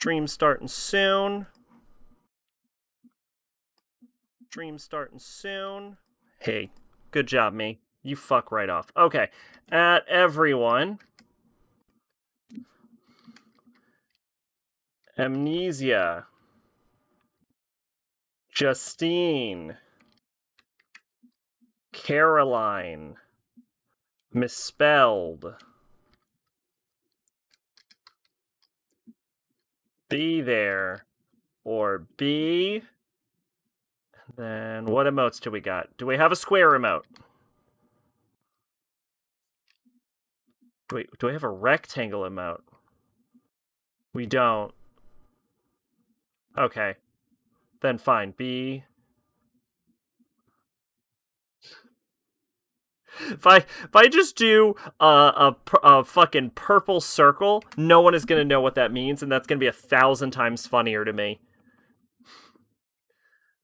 Stream starting soon. Stream starting soon. Hey, good job, me. You fuck right off. Okay, at everyone. Amnesia. Justine. Caroline. Misspelled. Be there. Or be. Then what emotes do we got? Do we have a square emote? Do we have a rectangle emote? We don't. Okay. Then fine. Be. If I just do a fucking purple circle, no one is gonna know what that means, and that's gonna be 1,000 times funnier to me.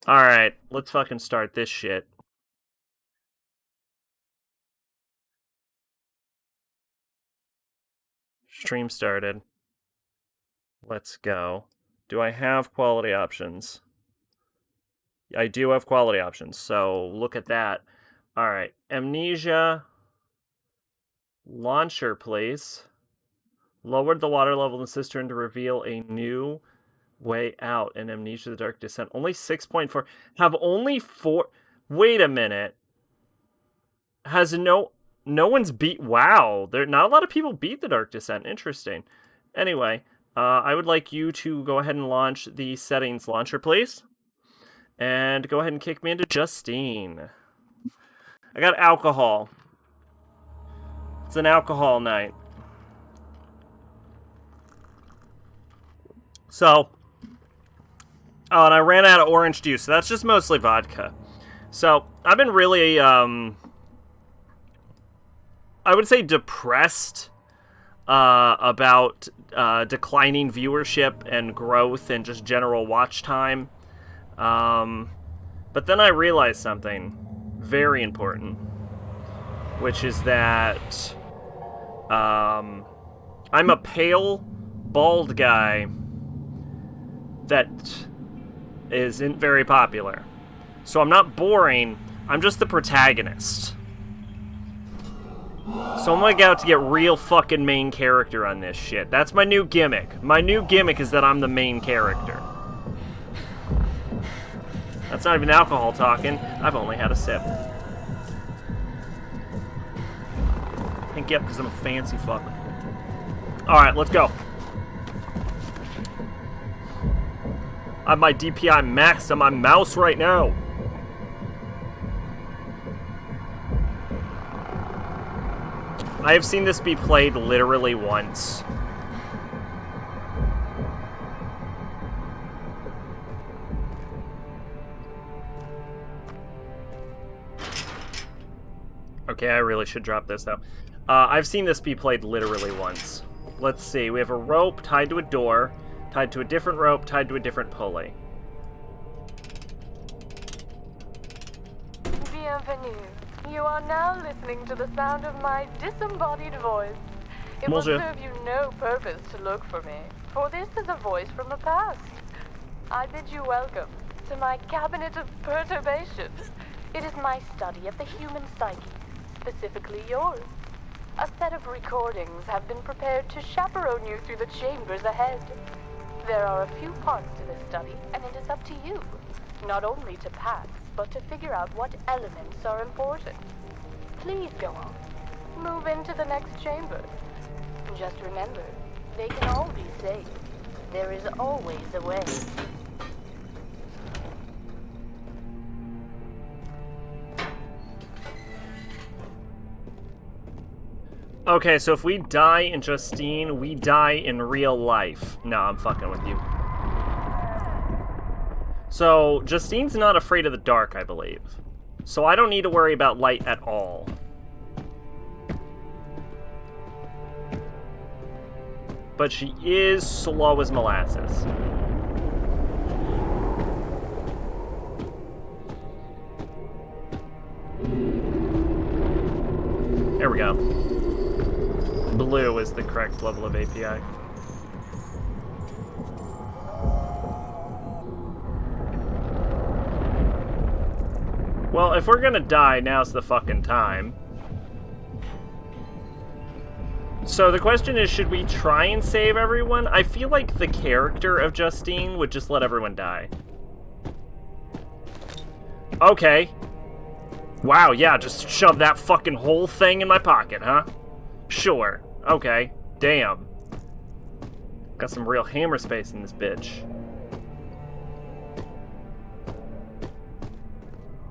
Alright, let's fucking start this shit. Stream started. Let's go. Do I have quality options? I do have quality options, so look at that. Alright, Amnesia. Launcher, please. Lowered the water level in the cistern to reveal a new way out in Amnesia the Dark Descent. Only 6.4. Have only 4. Wait a minute. Has no one's beat. Wow. There not a lot of people beat the Dark Descent. Interesting. Anyway, I would like you to go ahead and launch the settings launcher, please. And go ahead and kick me into Justine. I got alcohol. It's an alcohol night. So, oh, and I ran out of orange juice, so that's just mostly vodka. So, I've been really, I would say depressed about declining viewership and growth and just general watch time. But then I realized something very important, which is that I'm a pale, bald guy that isn't very popular. So I'm not boring, I'm just the protagonist. So I'm gonna out to get real fucking main character on this shit. That's my new gimmick. My new gimmick is that I'm the main character. That's not even alcohol talking. I've only had a sip. I think yep, because I'm a fancy fuck. Alright, let's go. I have my DPI maxed on my mouse right now. I have seen this be played literally once. Okay, I really should drop this though. I've seen this be played literally once. Let's see, we have a rope tied to a door, tied to a different rope, tied to a different pulley. Bienvenue. You are now listening to the sound of my disembodied voice. It will Bonjour. serve you no purpose to look for me, for this is a voice from the past. I bid you welcome to my cabinet of perturbations. It is my study of the human psyche, specifically yours. A set of recordings have been prepared to chaperone you through the chambers ahead. There are a few parts to this study, and it is up to you, not only to pass, but to figure out what elements are important. Please go on. Move into the next chamber. Just remember, they can all be saved. There is always a way. Okay, so if we die in Justine, we die in real life. No, I'm fucking with you. So, Justine's not afraid of the dark, I believe. So I don't need to worry about light at all. But she is slow as molasses. There we go. Blue is the correct level of API. Well, if we're gonna die, now's the fucking time. So the question is, should we try and save everyone? I feel like the character of Justine would just let everyone die. Okay. Wow, yeah, just shove that fucking whole thing in my pocket, huh? Sure. Okay. Damn. Got some real hammer space in this bitch.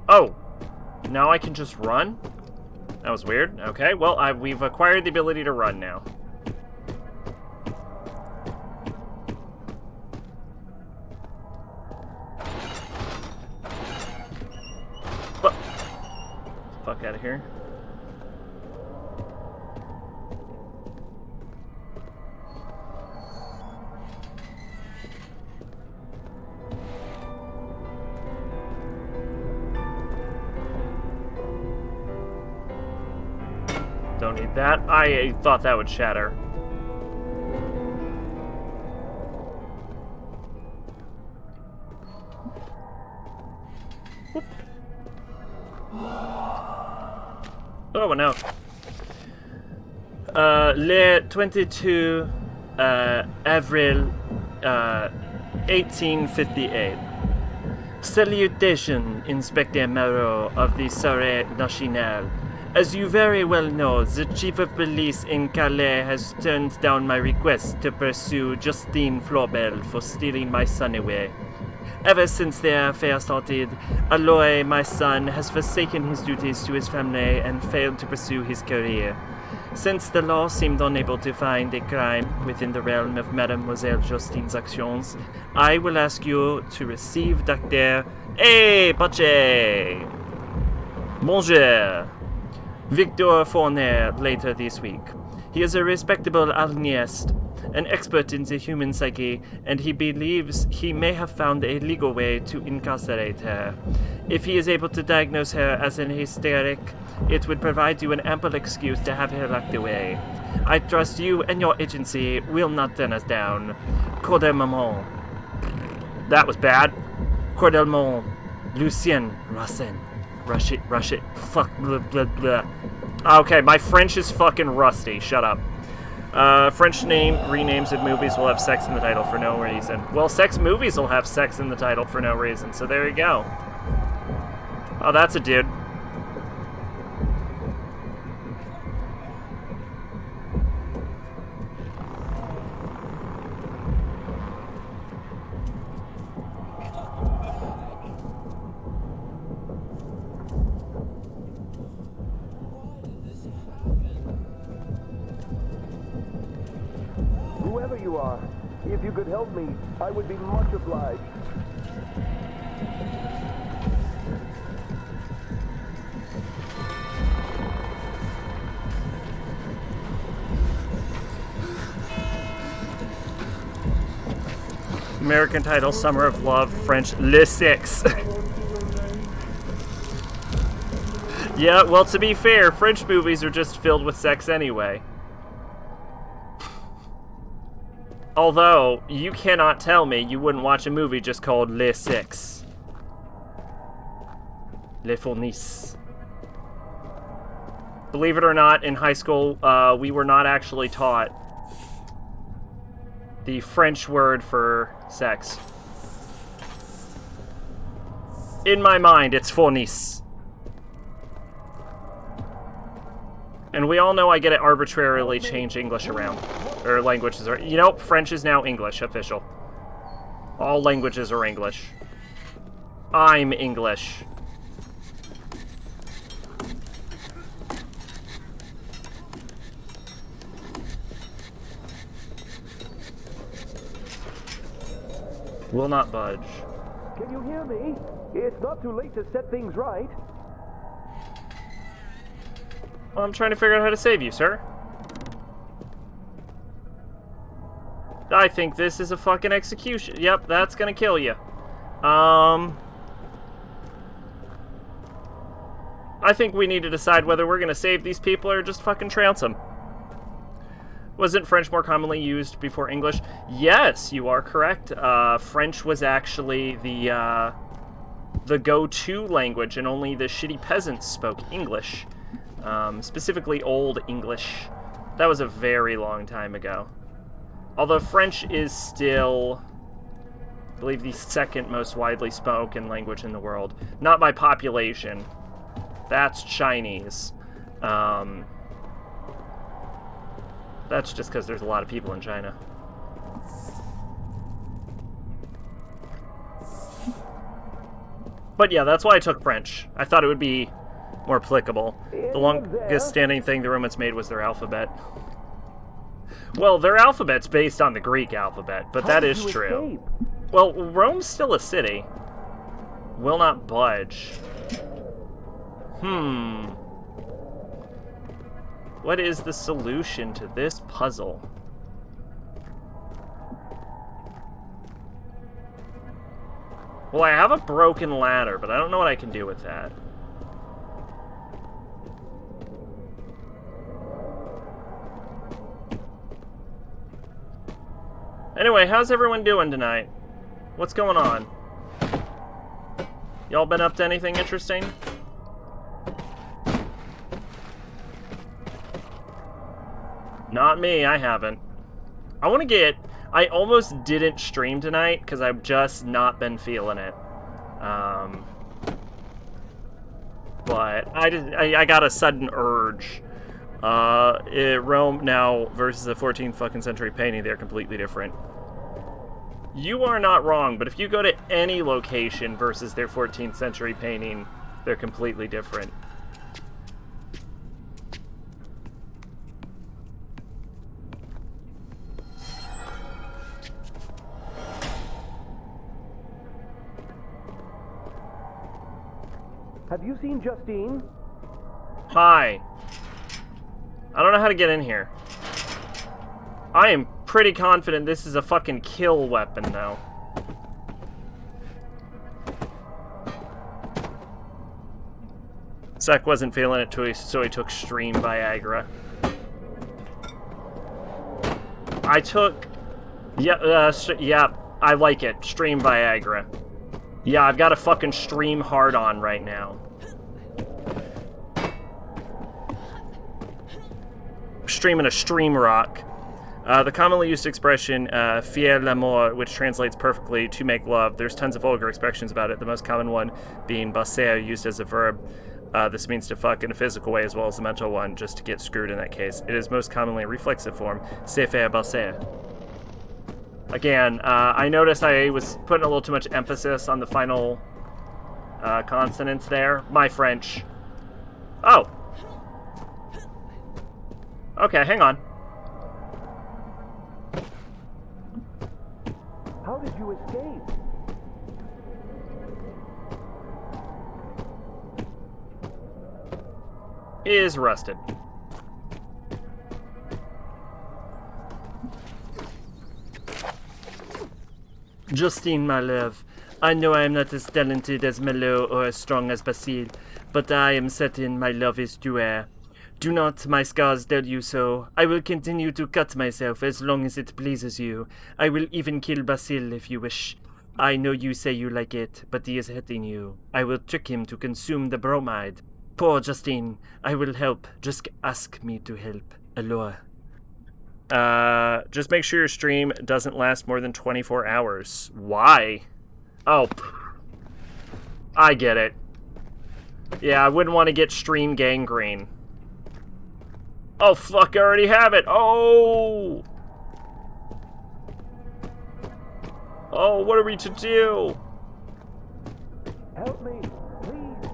Oh. Now I can just run? That was weird. Okay, well, we've acquired the ability to run now. But, fuck out of here. Don't need that. I thought that would shatter. Whoop. Oh, no. Le 22 Avril 1858. Salutation, Inspector Marot of the Surrey National. As you very well know, the Chief of Police in Calais has turned down my request to pursue Justine Flaubert for stealing my son away. Ever since their affair started, Aloy, my son, has forsaken his duties to his family and failed to pursue his career. Since the law seemed unable to find a crime within the realm of Mademoiselle Justine's actions, I will ask you to receive Dr. Pache! Bonjour! Victor Fournier later this week. He is a respectable alienist, an expert in the human psyche, and he believes he may have found a legal way to incarcerate her. If he is able to diagnose her as an hysteric, it would provide you an ample excuse to have her locked away. I trust you and your agency will not turn us down. Cordelmont. That was bad. Cordelmont. Lucien Racine. Rush it. Fuck, blah, blah, blah. Okay, my French is fucking rusty. Shut up. French renames of movies will have sex in the title for no reason. Well, sex movies will have sex in the title for no reason, so there you go. Oh, that's a dude. Whoever you are, if you could help me, I would be much obliged. American title, Summer of Love, French, Le Six. Yeah, well, to be fair, French movies are just filled with sex anyway. Although, you cannot tell me you wouldn't watch a movie just called Les Six. Les Fournies. Believe it or not, in high school, we were not actually taught the French word for sex. In my mind, it's Fournies. And we all know I get to arbitrarily change English around. Or languages are... You know, French is now English, official. All languages are English. I'm English. Will not budge. Can you hear me? It's not too late to set things right. Well, I'm trying to figure out how to save you, sir. I think this is a fucking execution. Yep, that's gonna kill you. I think we need to decide whether we're gonna save these people or just fucking trounce them. Wasn't French more commonly used before English? Yes, you are correct. French was actually the the go-to language, and only the shitty peasants spoke English. Specifically Old English. That was a very long time ago. Although French is still, I believe, the second most widely spoken language in the world. Not by population. That's Chinese. That's just because there's a lot of people in China. But yeah, that's why I took French. I thought it would be more applicable. The longest standing thing the Romans made was their alphabet. Well, their alphabet's based on the Greek alphabet, but that is true. Well, Rome's still a city. Will not budge. What is the solution to this puzzle? Well, I have a broken ladder, but I don't know what I can do with that. Anyway, how's everyone doing tonight? What's going on? Y'all been up to anything interesting? Not me, I haven't. I almost didn't stream tonight because I've just not been feeling it. But I got a sudden urge. Rome now versus the 14th fucking century painting, they're completely different. You are not wrong, but if you go to any location versus their 14th century painting, they're completely different. Have you seen Justine? Hi. I don't know how to get in here. I am pretty confident this is a fucking kill weapon, though. Sec wasn't feeling it, so he took Stream Viagra. I took... Yeah, I like it. Stream Viagra. Yeah, I've got a fucking stream hard on right now. Streaming a stream rock. The commonly used expression, faire l'amour, which translates perfectly to make love. There's tons of vulgar expressions about it, the most common one being baiser, used as a verb. This means to fuck in a physical way as well as the mental one, just to get screwed in that case. It is most commonly a reflexive form, c'est faire baiser. Again, I noticed I was putting a little too much emphasis on the final consonants there. My French. Oh. Okay, hang on. How did you escape? Is rusted. Justine, my love, I know I am not as talented as Melo or as strong as Basile, but I am certain my love is to err. Do not my scars tell you so? I will continue to cut myself as long as it pleases you. I will even kill Basile if you wish. I know you say you like it, but he is hurting you. I will trick him to consume the bromide. Poor Justine, I will help. Just ask me to help. Allure. Just make sure your stream doesn't last more than 24 hours. Why? Oh. I get it. Yeah, I wouldn't want to get stream gangrene. Oh, fuck, I already have it. Oh! Oh, what are we to do? Help me, please.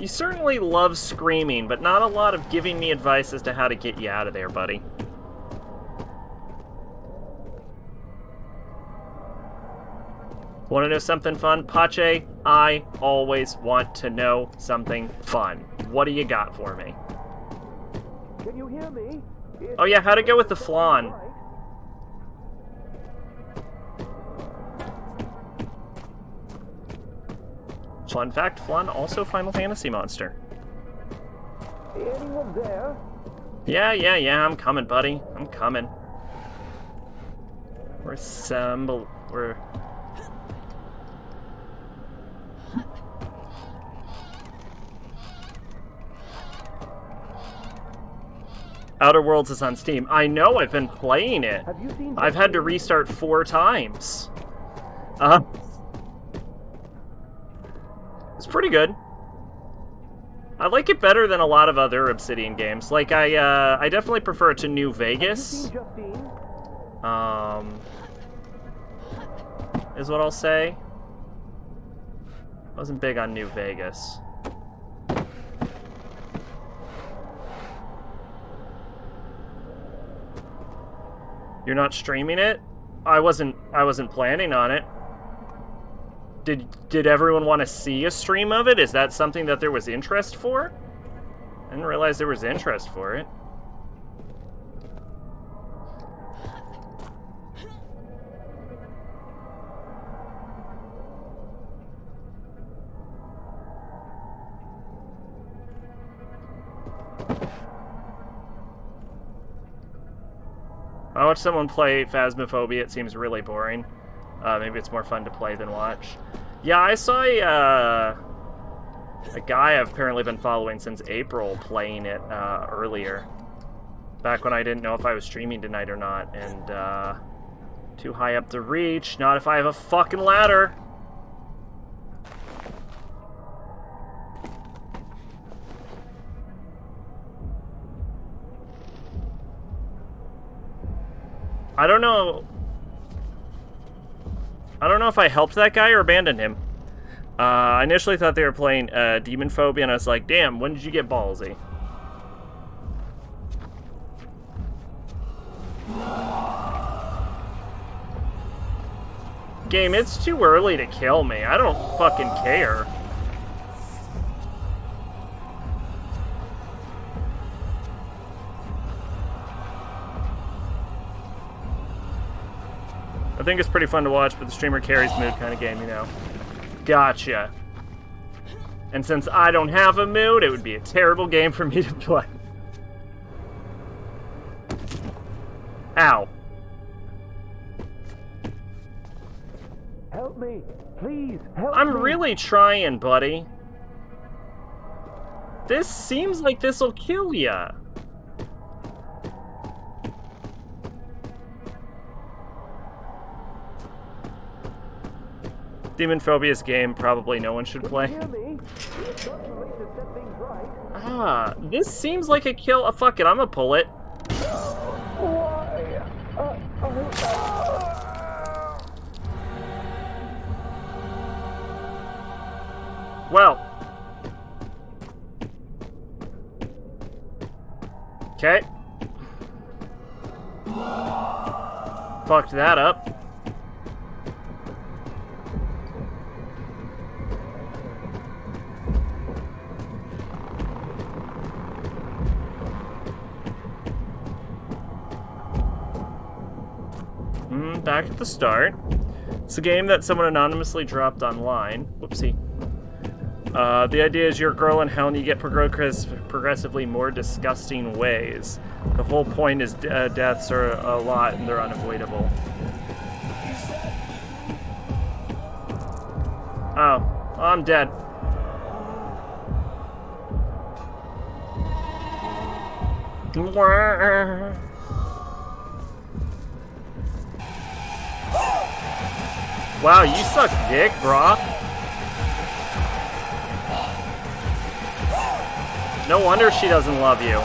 You certainly love screaming, but not a lot of giving me advice as to how to get you out of there, buddy. Want to know something fun? Pache, I always want to know something fun. What do you got for me? Can you hear me? Oh yeah, how'd it go with the flan? Fun fact, flan also Final Fantasy monster. Anyone there? Yeah, I'm coming, buddy. I'm coming. Outer Worlds is on Steam. I know, I've been playing it. Have you seen I've had to restart 4 times. It's pretty good. I like it better than a lot of other Obsidian games. Like, I definitely prefer it to New Vegas. Have you seen Justine? Is what I'll say. Wasn't big on New Vegas. You're not streaming it? I wasn't planning on it. Did everyone want to see a stream of it? Is that something that there was interest for? I didn't realize there was interest for it. I watched someone play Phasmophobia. It seems really boring. Maybe it's more fun to play than watch. Yeah, I saw a guy I've apparently been following since April playing it earlier. Back when I didn't know if I was streaming tonight or not. And too high up to reach. Not if I have a fucking ladder. I don't know if I helped that guy or abandoned him. I initially thought they were playing Demon Phobia, and I was like, damn, when did you get ballsy? Game, it's too early to kill me. I don't fucking care. I think it's pretty fun to watch, but the streamer carries mood kind of game, you know. Gotcha. And since I don't have a mood, it would be a terrible game for me to play. Ow. Help me! Please, help me! I'm really trying, buddy. This seems like this'll kill ya. Demon Phobia's game probably no one should play. Ah, this seems like a kill. Oh, fuck it, I'm gonna pull it. Well. Okay. Fucked that up. Back at the start. It's a game that someone anonymously dropped online. Whoopsie. The idea is you're a girl in hell and you get progressively more disgusting ways. The whole point is deaths are a lot and they're unavoidable. Oh, I'm dead. Wow, you suck dick, Brock. No wonder she doesn't love you.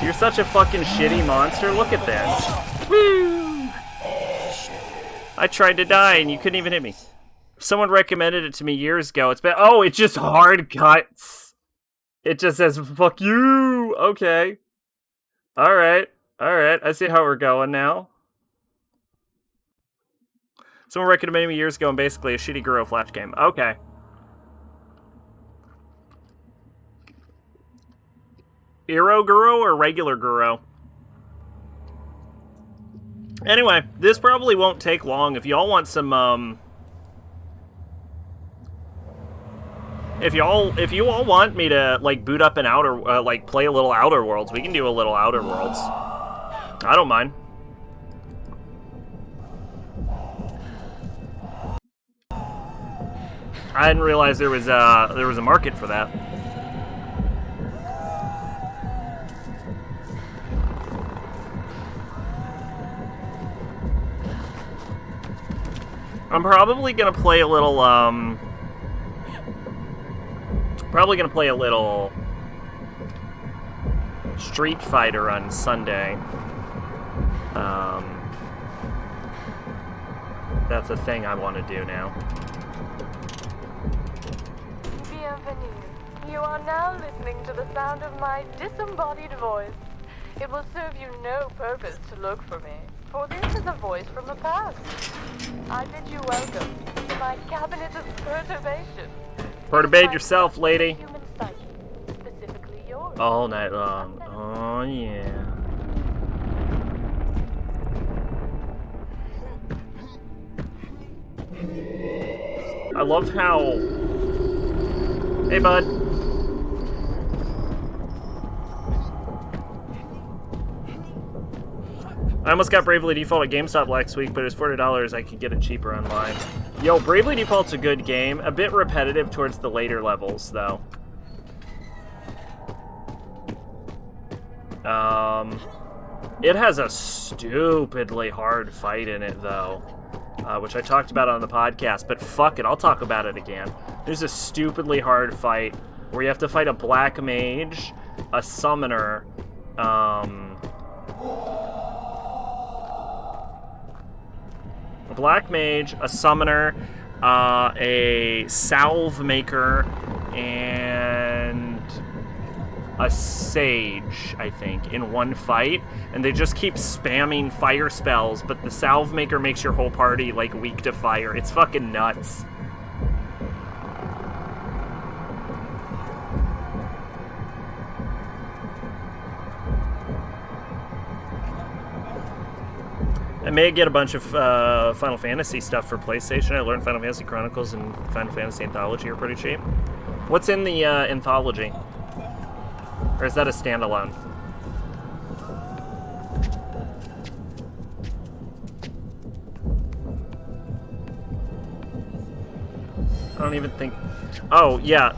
You're such a fucking shitty monster. Look at this. Woo! I tried to die and you couldn't even hit me. Someone recommended it to me years ago. It's been— oh, it's just hard cuts. It just says, fuck you. Okay. Alright. Alright. I see how we're going now. Someone recommended me years ago and basically a shitty Guro Flash game. Okay. Hero Guro or regular Guro? Anyway, this probably won't take long. If y'all want some, if you all want me to, like, boot up an Outer, like, play a little Outer Worlds, we can do a little Outer Worlds. I don't mind. I didn't realize there was a market for that. I'm probably gonna play a little, Street Fighter on Sunday. That's a thing I want to do now. Bienvenue. You are now listening to the sound of my disembodied voice. It will serve you no purpose to look for me, for this is a voice from the past. I bid you welcome to my cabinet of perturbation. Perturbate yourself, lady. Human psyche, specifically yours. All night long. Oh, yeah. I love how... Hey, bud. I almost got Bravely Default at GameStop last week, but it was $40. I could get it cheaper online. Yo, Bravely Default's a good game. A bit repetitive towards the later levels, though. It has a stupidly hard fight in it, though. Which I talked about on the podcast, but fuck it, I'll talk about it again. There's a stupidly hard fight where you have to fight a black mage, a summoner, a black mage, a summoner, a salve maker, and a sage, I think, in one fight, and they just keep spamming fire spells, but the salve maker makes your whole party, like, weak to fire. It's fucking nuts. I may get a bunch of Final Fantasy stuff for PlayStation. I learned Final Fantasy Chronicles and Final Fantasy Anthology are pretty cheap. What's in the Anthology? Or is that a standalone? I don't even think... Oh, yeah.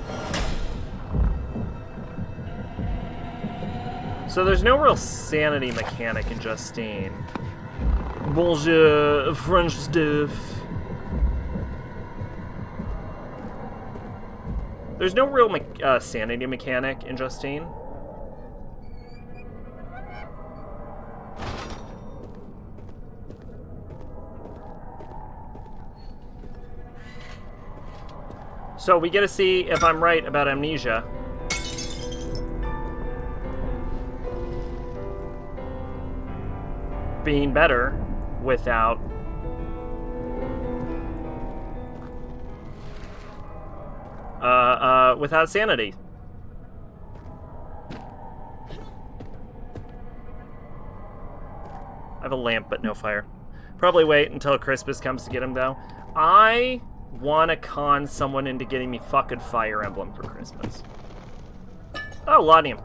So there's no real sanity mechanic in Justine. Bonjour, French stuff. There's no real sanity mechanic in Justine. So we get to see if I'm right about Amnesia. Being better without without sanity. I have a lamp but no fire. Probably wait until Christmas comes to get him though. I want to con someone into getting me fucking Fire Emblem for Christmas. Oh, laudanum.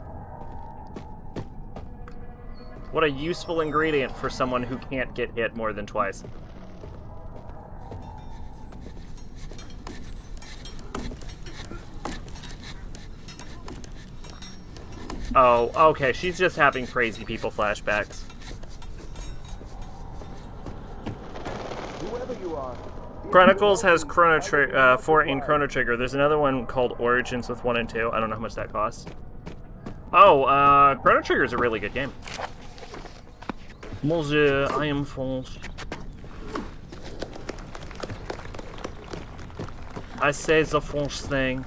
What a useful ingredient for someone who can't get hit more than twice. Oh, okay, she's just having crazy people flashbacks. Whoever you are. Chronicles has Chrono Trigger. There's another one called Origins with 1 and 2. I don't know how much that costs. Oh, Chrono Trigger is a really good game. Monsieur, I am French. I say the French thing.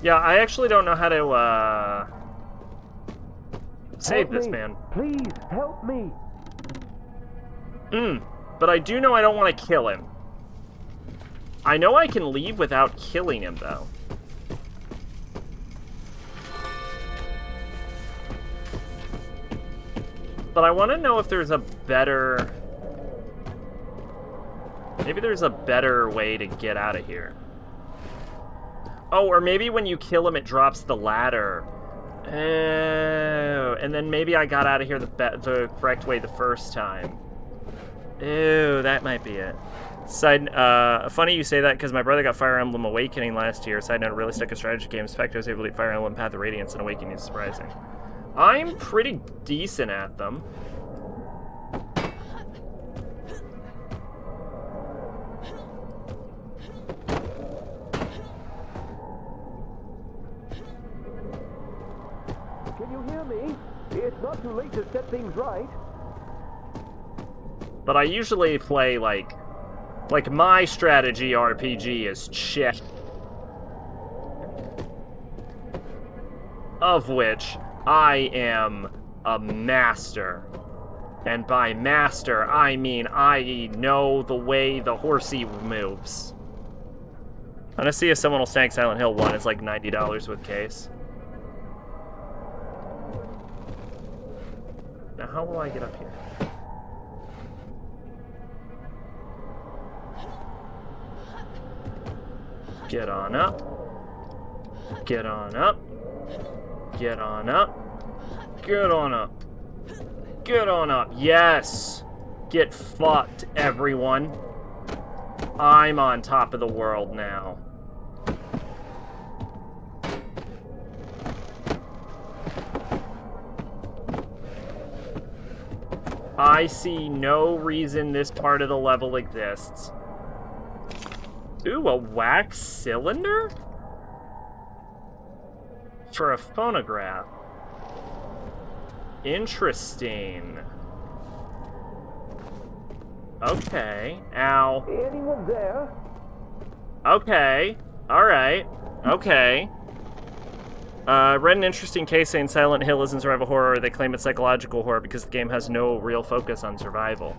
Yeah, I actually don't know how to, save this man. Please, help me. But I do know I don't want to kill him. I know I can leave without killing him, though. But I want to know if there's a better... Maybe there's a better way to get out of here. Oh, or maybe when you kill him, it drops the ladder. Oh, and then maybe I got out of here the correct way the first time. Ew, that might be it. Funny you say that because my brother got Fire Emblem Awakening last year. Side note, really stuck in strategy games. In fact, I was able to beat Fire Emblem Path of Radiance and Awakening is surprising. I'm pretty decent at them. Can you hear me? It's not too late to set things right. But I usually play, like my strategy RPG is chess. Of which I am a master. And by master, I mean I know the way the horsey moves. I'm gonna see if someone will snag Silent Hill 1. It's like $90 with case. Now, how will I get up here? Get on up. Get on up. Get on up. Get on up. Get on up. Yes! Get fucked, everyone. I'm on top of the world now. I see no reason this part of the level exists. Ooh, a wax cylinder? For a phonograph. Interesting. Okay. Ow. Anyone there? Okay. Alright. Okay. Read an interesting case saying Silent Hill isn't survival horror. They claim it's psychological horror because the game has no real focus on survival.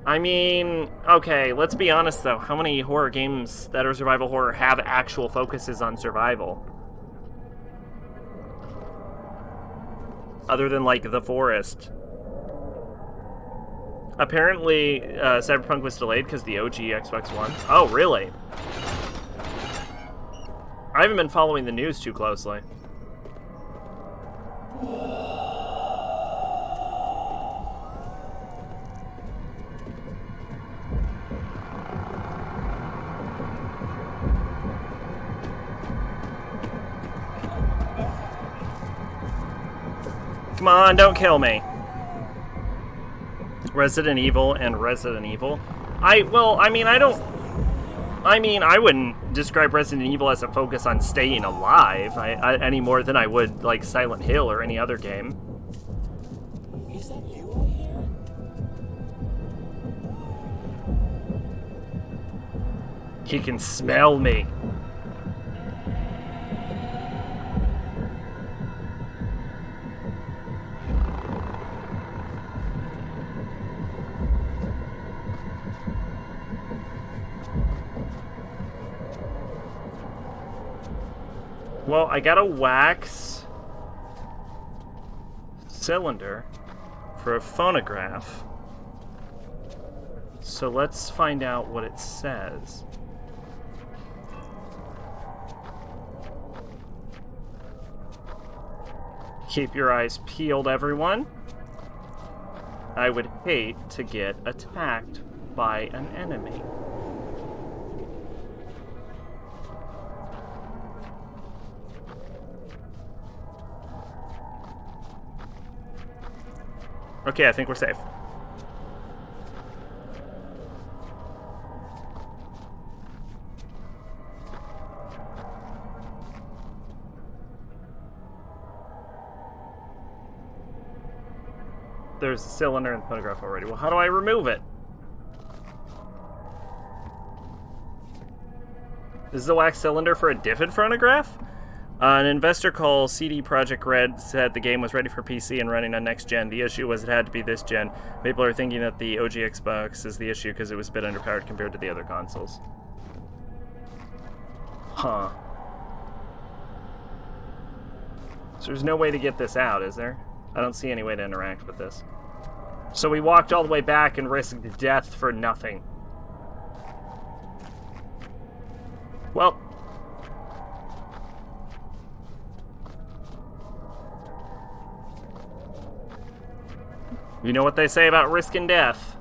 I mean, okay, let's be honest though. How many horror games that are survival horror have actual focuses on survival? Other than, like, The Forest. Apparently, Cyberpunk was delayed because the OG Xbox One. Oh, really? I haven't been following the news too closely. Come on, don't kill me. Resident Evil and Resident Evil. I wouldn't describe Resident Evil as a focus on staying alive any more than I would, like, Silent Hill or any other game. Is that you out here? He can smell me. Well, I got a wax cylinder for a phonograph. So let's find out what it says. Keep your eyes peeled, everyone. I would hate to get attacked by an enemy. Okay, I think we're safe. There's a cylinder in the photograph already. Well, how do I remove it? This is a wax cylinder for a different phonograph? An investor called CD Projekt Red said the game was ready for PC and running on next gen. The issue was it had to be this gen. People are thinking that the OG Xbox is the issue because it was a bit underpowered compared to the other consoles. Huh. So there's no way to get this out, is there? I don't see any way to interact with this. So we walked all the way back and risked death for nothing. Well. You know what they say about risking death.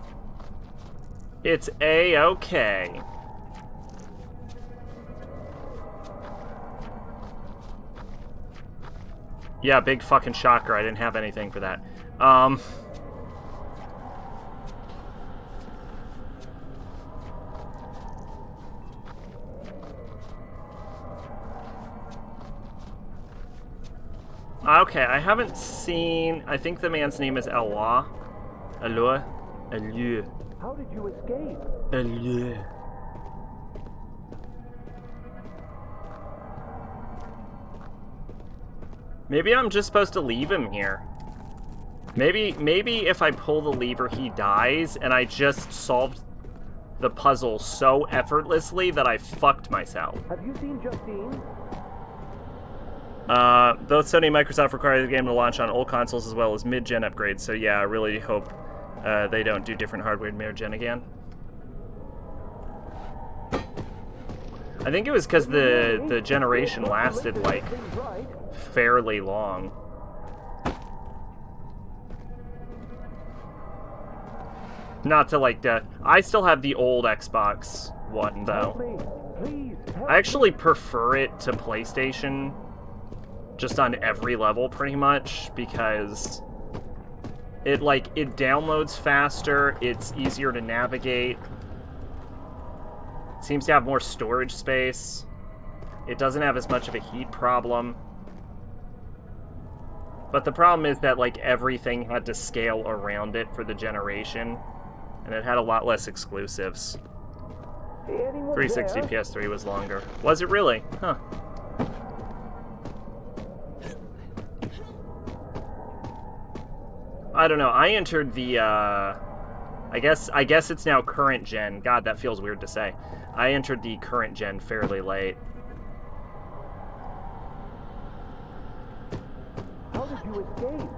It's A-okay. Yeah, big fucking shocker. I didn't have anything for that. Okay, I haven't seen... I think the man's name is Eloi. Eloi? Eloi. How did you escape? Eloi. Maybe I'm just supposed to leave him here. Maybe if I pull the lever, he dies, and I just solved the puzzle so effortlessly that I fucked myself. Have you seen Justine? Both Sony and Microsoft require the game to launch on old consoles as well as mid-gen upgrades, so yeah, I really hope they don't do different hardware mid-gen again. I think it was because the generation lasted, like, fairly long. Not to, like, I still have the old Xbox One, though. I actually prefer it to PlayStation just on every level, pretty much, because it downloads faster, it's easier to navigate, it seems to have more storage space, it doesn't have as much of a heat problem. But the problem is that, like, everything had to scale around it for the generation, and it had a lot less exclusives. 360 PS3 was longer. Was it really? Huh. I don't know. I entered the, I guess it's now current gen. God, that feels weird to say. I entered the current gen fairly late. How did you escape?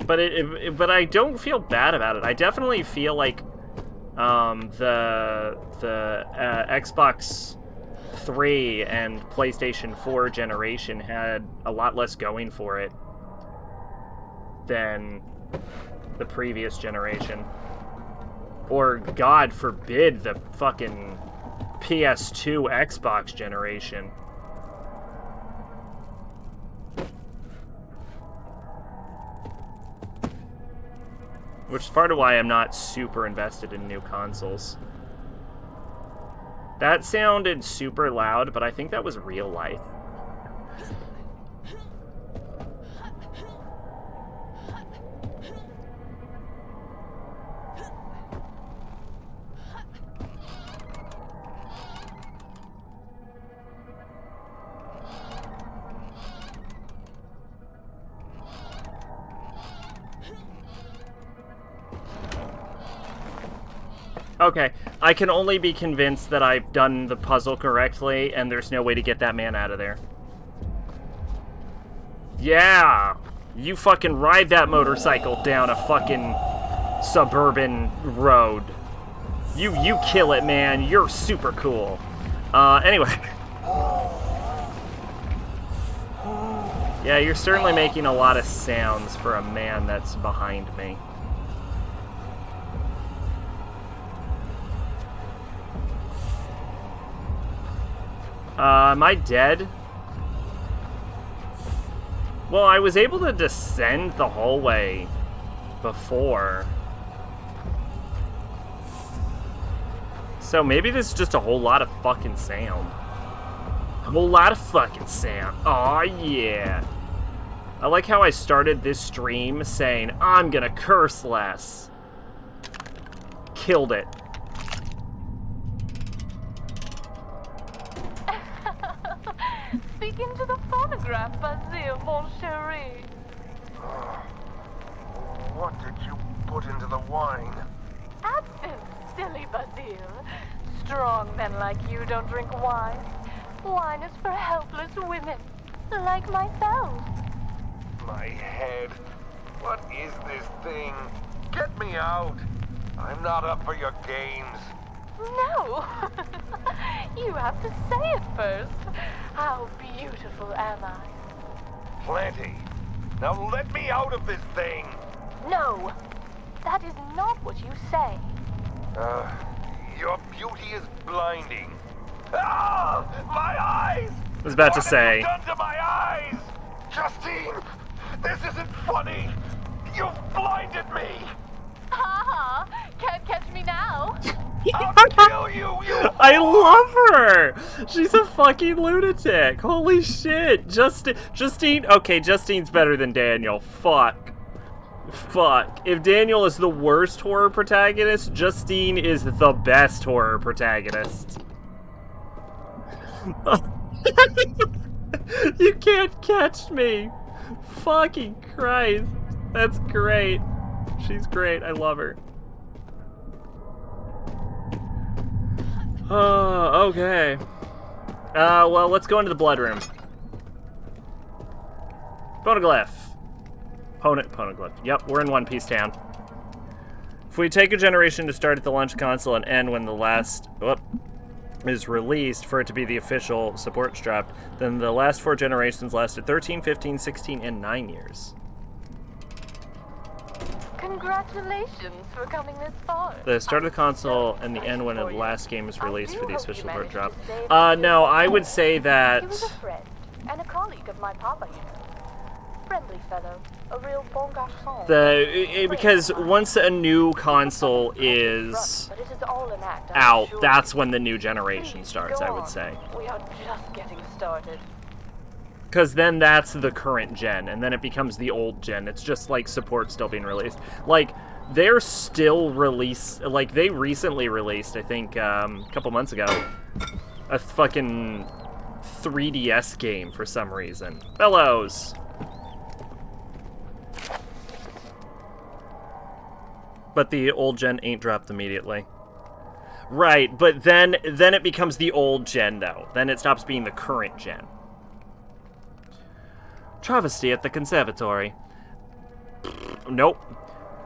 But I don't feel bad about it. I definitely feel like the Xbox 3 and PlayStation 4 generation had a lot less going for it than the previous generation. Or, God forbid, the fucking PS2 Xbox generation. Which is part of why I'm not super invested in new consoles. That sounded super loud, but I think that was real life. Okay, I can only be convinced that I've done the puzzle correctly, and there's no way to get that man out of there. Yeah! You fucking ride that motorcycle down a fucking suburban road. You kill it, man. You're super cool. Anyway. Yeah, you're certainly making a lot of sounds for a man that's behind me. Am I dead? Well, I was able to descend the hallway before. So maybe this is just a whole lot of fucking sound. A whole lot of fucking sound. Aw, yeah. I like how I started this stream saying, I'm gonna curse less. Killed it. Speak into the phonograph, Basile, mon chéri. What did you put into the wine? Absinthe, silly Basile. Strong men like you don't drink wine. Wine is for helpless women, like myself. My head. What is this thing? Get me out. I'm not up for your games. No. You have to say it first. How beautiful am I? Plenty. Now let me out of this thing. No. That is not what you say. Your beauty is blinding. Ah! My eyes! I was about to What say. have you done to my eyes? Justine! This isn't funny! You've blinded me! Ha ha! Can't catch me now! I'll kill you, you I whore! love her! She's a fucking lunatic. Holy shit. Justine. Okay, Justine's better than Daniel. Fuck. If Daniel is the worst horror protagonist, Justine is the best horror protagonist. You can't catch me. Fucking Christ. That's great. She's great. I love her. Oh, okay. Well, let's go into the blood room. Photoglyph. Poneglyph. Yep, we're in One Piece Town. If we take a generation to start at the launch console and end when the last is released for it to be the official support strap, then the last 4 generations lasted 13, 15, 16, and 9 years. Congratulations for coming this far. The start of the console and the end when the last game is released for the official support drop. No, I would say that... He was a friend and a colleague of my papa, you know. Friendly fellow, a real bon garçon. Because once a new console is But it is all an act, I'm out, sure. that's when the new generation Please, starts, go I would on. say. We are just getting started. Because then that's the current gen, and then it becomes the old gen. It's just like support still being released. Like, they're still like, they recently released, I think, a couple months ago, a fucking 3DS game for some reason. Bellows! But the old gen ain't dropped immediately. Right, but then it becomes the old gen, though. Then it stops being the current gen. Travesty at the conservatory. Nope.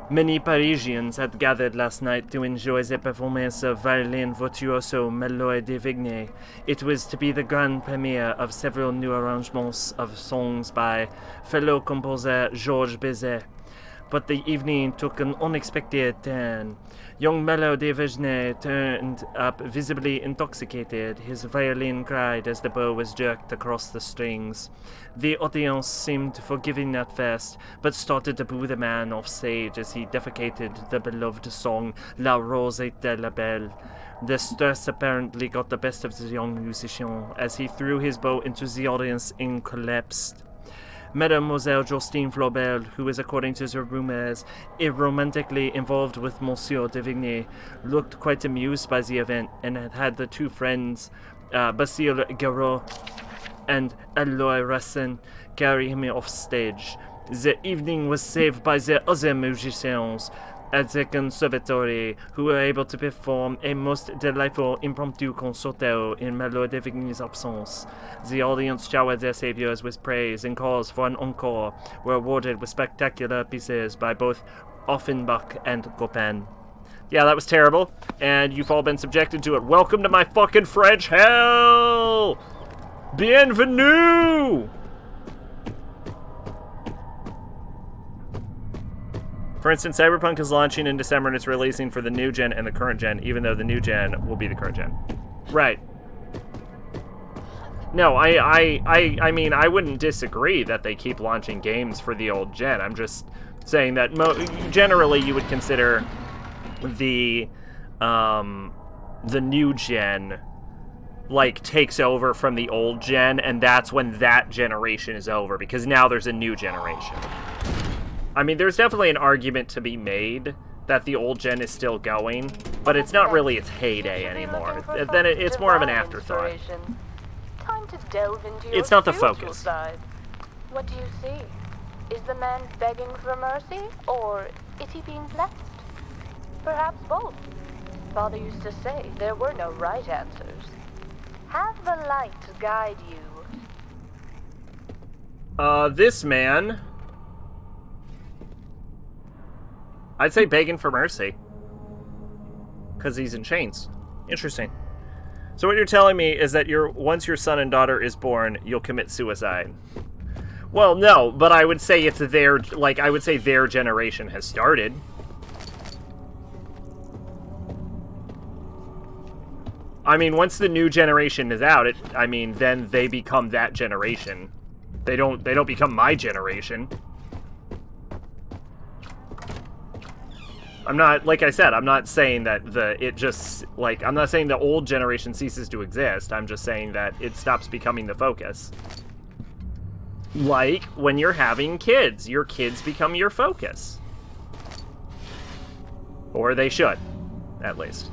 Many Parisians had gathered last night to enjoy the performance of violin virtuoso Malloy de Vigny. It was to be the grand premiere of several new arrangements of songs by fellow composer Georges Bizet. But the evening took an unexpected turn. Young Malloy de Vigny turned up visibly intoxicated. His violin cried as the bow was jerked across the strings. The audience seemed forgiving at first, but started to boo the man off stage as he defecated the beloved song La Rose de la Belle. The stress apparently got the best of the young musician as he threw his bow into the audience and collapsed. Mademoiselle Justine Flaubert, who is, according to the rumors, romantically involved with Monsieur de Vigny, looked quite amused by the event and had the 2 friends, Basile Garot and Aloy Rassin, carry him off stage. The evening was saved by the other musicians at the conservatory, who were able to perform a most delightful impromptu concerto in Malloy de Vigny's absence. The audience showered their saviors with praise, and calls for an encore were awarded with spectacular pieces by both Offenbach and Chopin. Yeah, that was terrible, and you've all been subjected to it. Welcome to my fucking French hell! Bienvenue! For instance, Cyberpunk is launching in December and it's releasing for the new gen and the current gen, even though the new gen will be the current gen. Right. No, I mean, I wouldn't disagree that they keep launching games for the old gen. I'm just saying that generally you would consider the new gen like takes over from the old gen, and that's when that generation is over, because now there's a new generation. I mean, there's definitely an argument to be made that the old gen is still going, but it's not really its heyday anymore. Then it's more of an afterthought. Time to delve into your It's not the spiritual focus. side. What do you see? Is the man begging for mercy, or is he being blessed? Perhaps both. Father used to say there were no right answers. Have the light guide you. This man... I'd say begging for mercy. Because he's in chains. Interesting. So what you're telling me is that once your son and daughter is born, you'll commit suicide. Well, no, but I would say it's I would say their generation has started. I mean, once the new generation is out, then they become that generation. They don't become my generation. I'm not, like I said, I'm not saying that I'm not saying the old generation ceases to exist. I'm just saying that it stops becoming the focus. Like when you're having kids, your kids become your focus. Or they should, at least.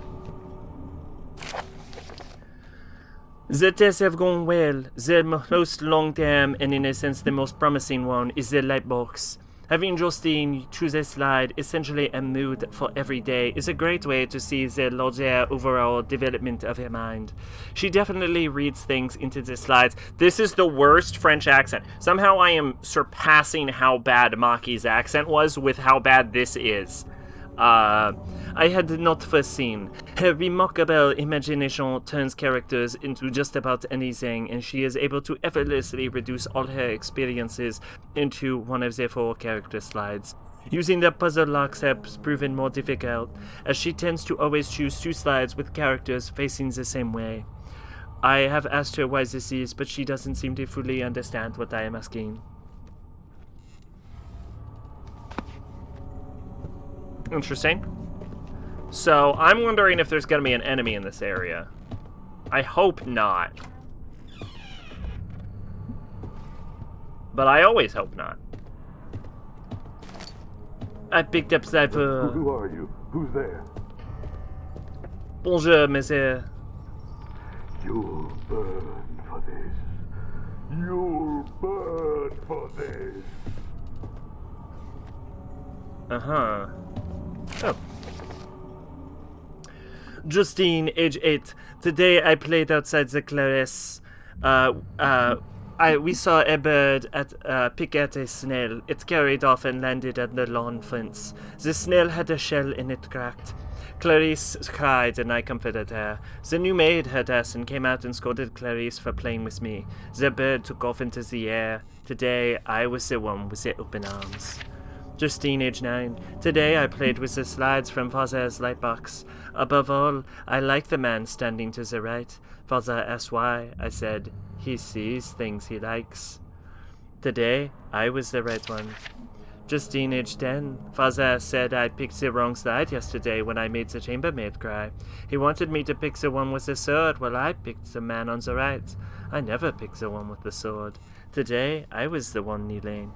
The tests have gone well. The most long-term, and in a sense the most promising one, is the light box. Having Justine choose a slide, essentially a mood for every day, is a great way to see the larger overall development of her mind. She definitely reads things into the slides. This is the worst French accent. Somehow I am surpassing how bad Maki's accent was with how bad this is. I had not foreseen. Her remarkable imagination turns characters into just about anything, and she is able to effortlessly reduce all her experiences into one of the 4 character slides. Using the puzzle locks has proven more difficult, as she tends to always choose 2 slides with characters facing the same way. I have asked her why this is, but she doesn't seem to fully understand what I am asking. Interesting. So, I'm wondering if there's gonna be an enemy in this area. I hope not. But I always hope not. I picked up Cypher. Who are you? Who's there? Bonjour, monsieur. You'll burn for this. You'll burn for this. Uh-huh. Oh. Justine, age 8. Today I played outside the Clarisse. We saw a bird pick at a snail. It carried off and landed at the lawn fence. The snail had a shell and it cracked. Clarisse cried and I comforted her. The new maid heard us and came out and scolded Clarisse for playing with me. The bird took off into the air. Today I was the one with the open arms. Justine, age 9. Today I played with the slides from Father's lightbox. Above all, I like the man standing to the right. Father asked why. I said, he sees things he likes. Today, I was the right one. Justine, age 10. Father said I picked the wrong slide yesterday when I made the chambermaid cry. He wanted me to pick the one with the sword, while I picked the man on the right. I never picked the one with the sword. Today, I was the one kneeling.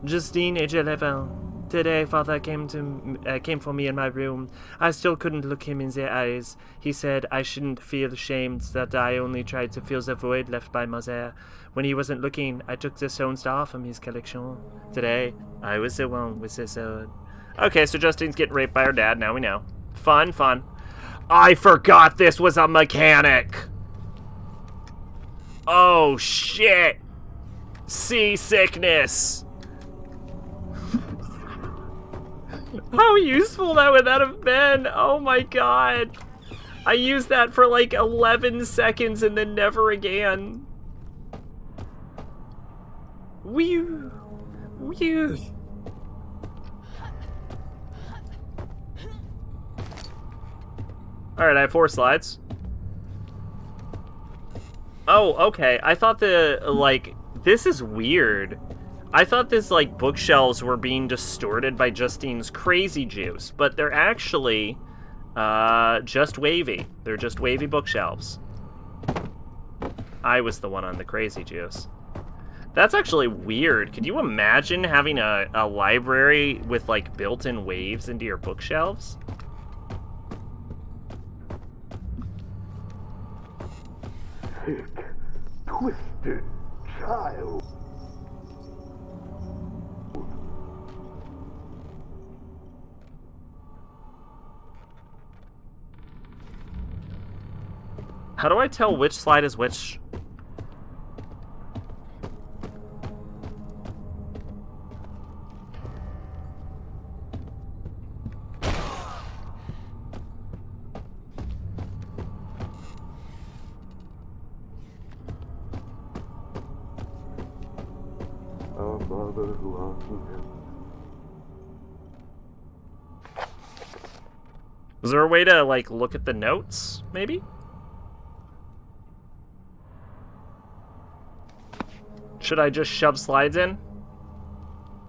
Justine, age 11. Today, Father came for me in my room. I still couldn't look him in the eyes. He said I shouldn't feel ashamed, that I only tried to fill the void left by Mother. When he wasn't looking, I took the stone star from his collection. Today, I was the one with the sword. Okay, so Justine's getting raped by her dad, now we know. Fun, fun. I forgot this was a mechanic! Oh, shit! Seasickness! How useful that would that have been! Oh my god! I used that for like 11 seconds and then never again. Whew! Whew! Alright, I have 4 slides. Oh, okay. I thought this is weird. I thought this, bookshelves were being distorted by Justine's crazy juice, but they're actually, just wavy. They're just wavy bookshelves. I was the one on the crazy juice. That's actually weird. Could you imagine having a library with, built-in waves into your bookshelves? Sick, twisted child. How do I tell which slide is which? Our Father who art in heaven. Is there a way to, like, look at the notes, maybe? Should I just shove slides in?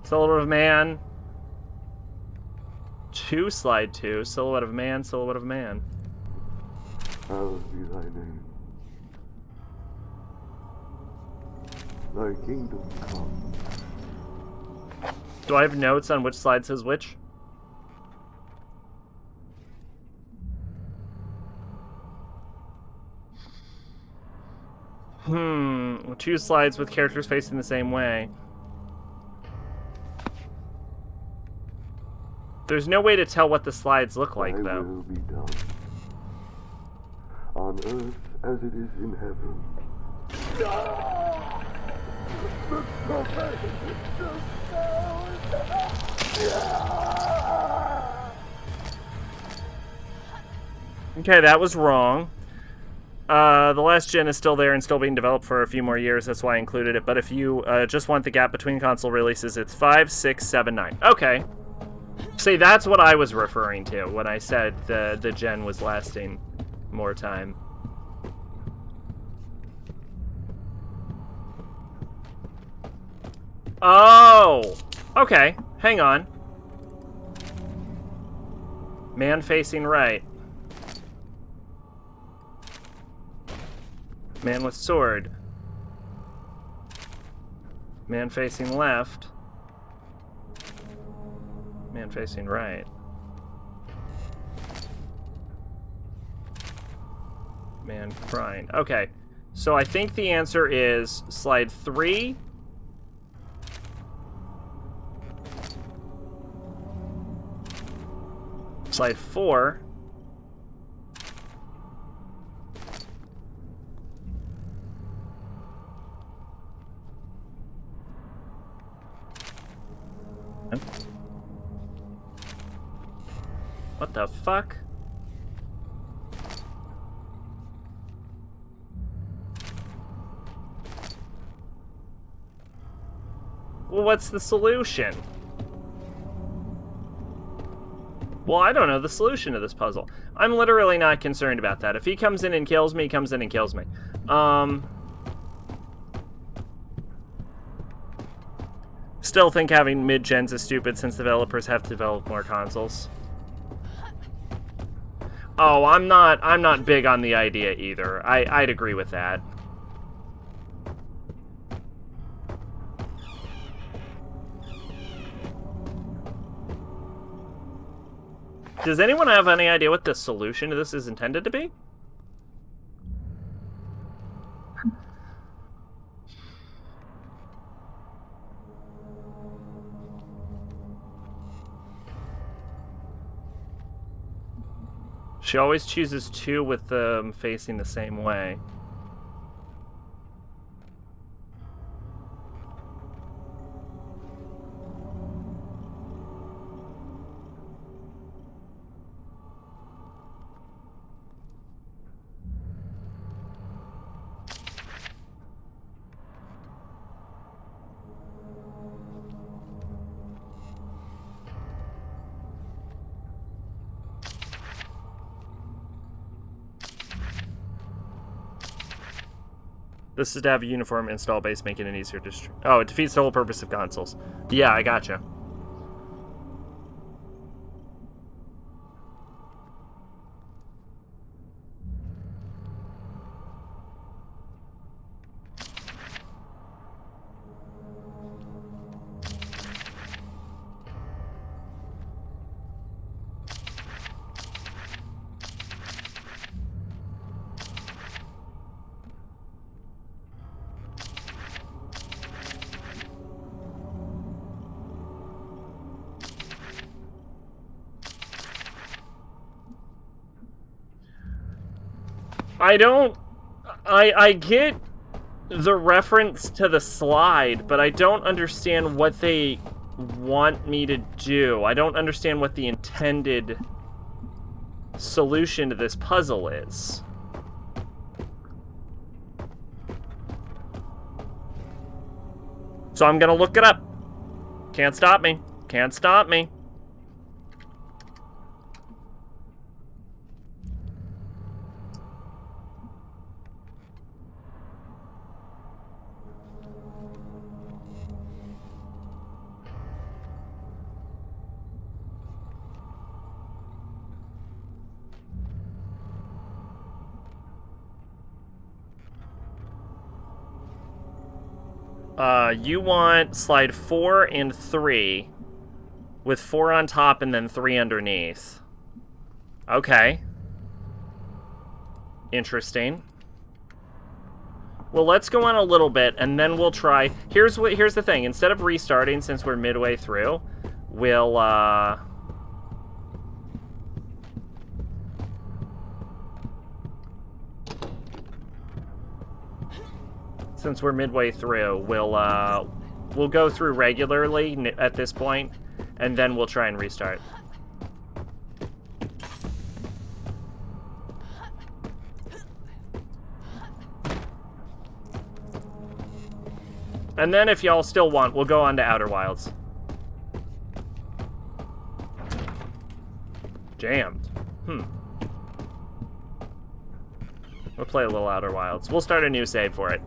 Silhouette of man. 2, slide 2. Silhouette of man, silhouette of man. Hallowed be thy name. Thy kingdom come. Do I have notes on which slide says which? Two slides with characters facing the same way. There's no way to tell what the slides look like, Thy though. will be done. On earth as it is in heaven. Okay, that was wrong. The last gen is still there and still being developed for a few more years. That's why I included it. But if you just want the gap between console releases, it's 5, 6, 7, 9. Okay. See, that's what I was referring to when I said the gen was lasting more time. Oh! Okay, hang on. Man facing right. Man with sword. Man facing left. Man facing right. Man crying. Okay, so I think the answer is slide 3. Slide 4. What the fuck? Well, what's the solution? Well, I don't know the solution to this puzzle. I'm literally not concerned about that. If he comes in and kills me, he comes in and kills me. Still think having mid-gens is stupid since developers have to develop more consoles. Oh, I'm not big on the idea either. I'd agree with that. Does anyone have any idea what the solution to this is intended to be? She always chooses 2 with them facing the same way. This is to have a uniform install base, making it easier to... Oh, it defeats the whole purpose of consoles. Yeah, I gotcha. I get the reference to the slide, but I don't understand what they want me to do. I don't understand what the intended solution to this puzzle is. So I'm gonna look it up. Can't stop me. Can't stop me. You want slide 4 and 3, with 4 on top and then 3 underneath. Okay. Interesting. Well, let's go on a little bit, and then we'll try... Here's the thing. Instead of restarting, since we're midway through, we'll, Since we're midway through, we'll go through regularly at this point, and then we'll try and restart. And then if y'all still want, we'll go on to Outer Wilds. Jammed. We'll play a little Outer Wilds. We'll start a new save for it.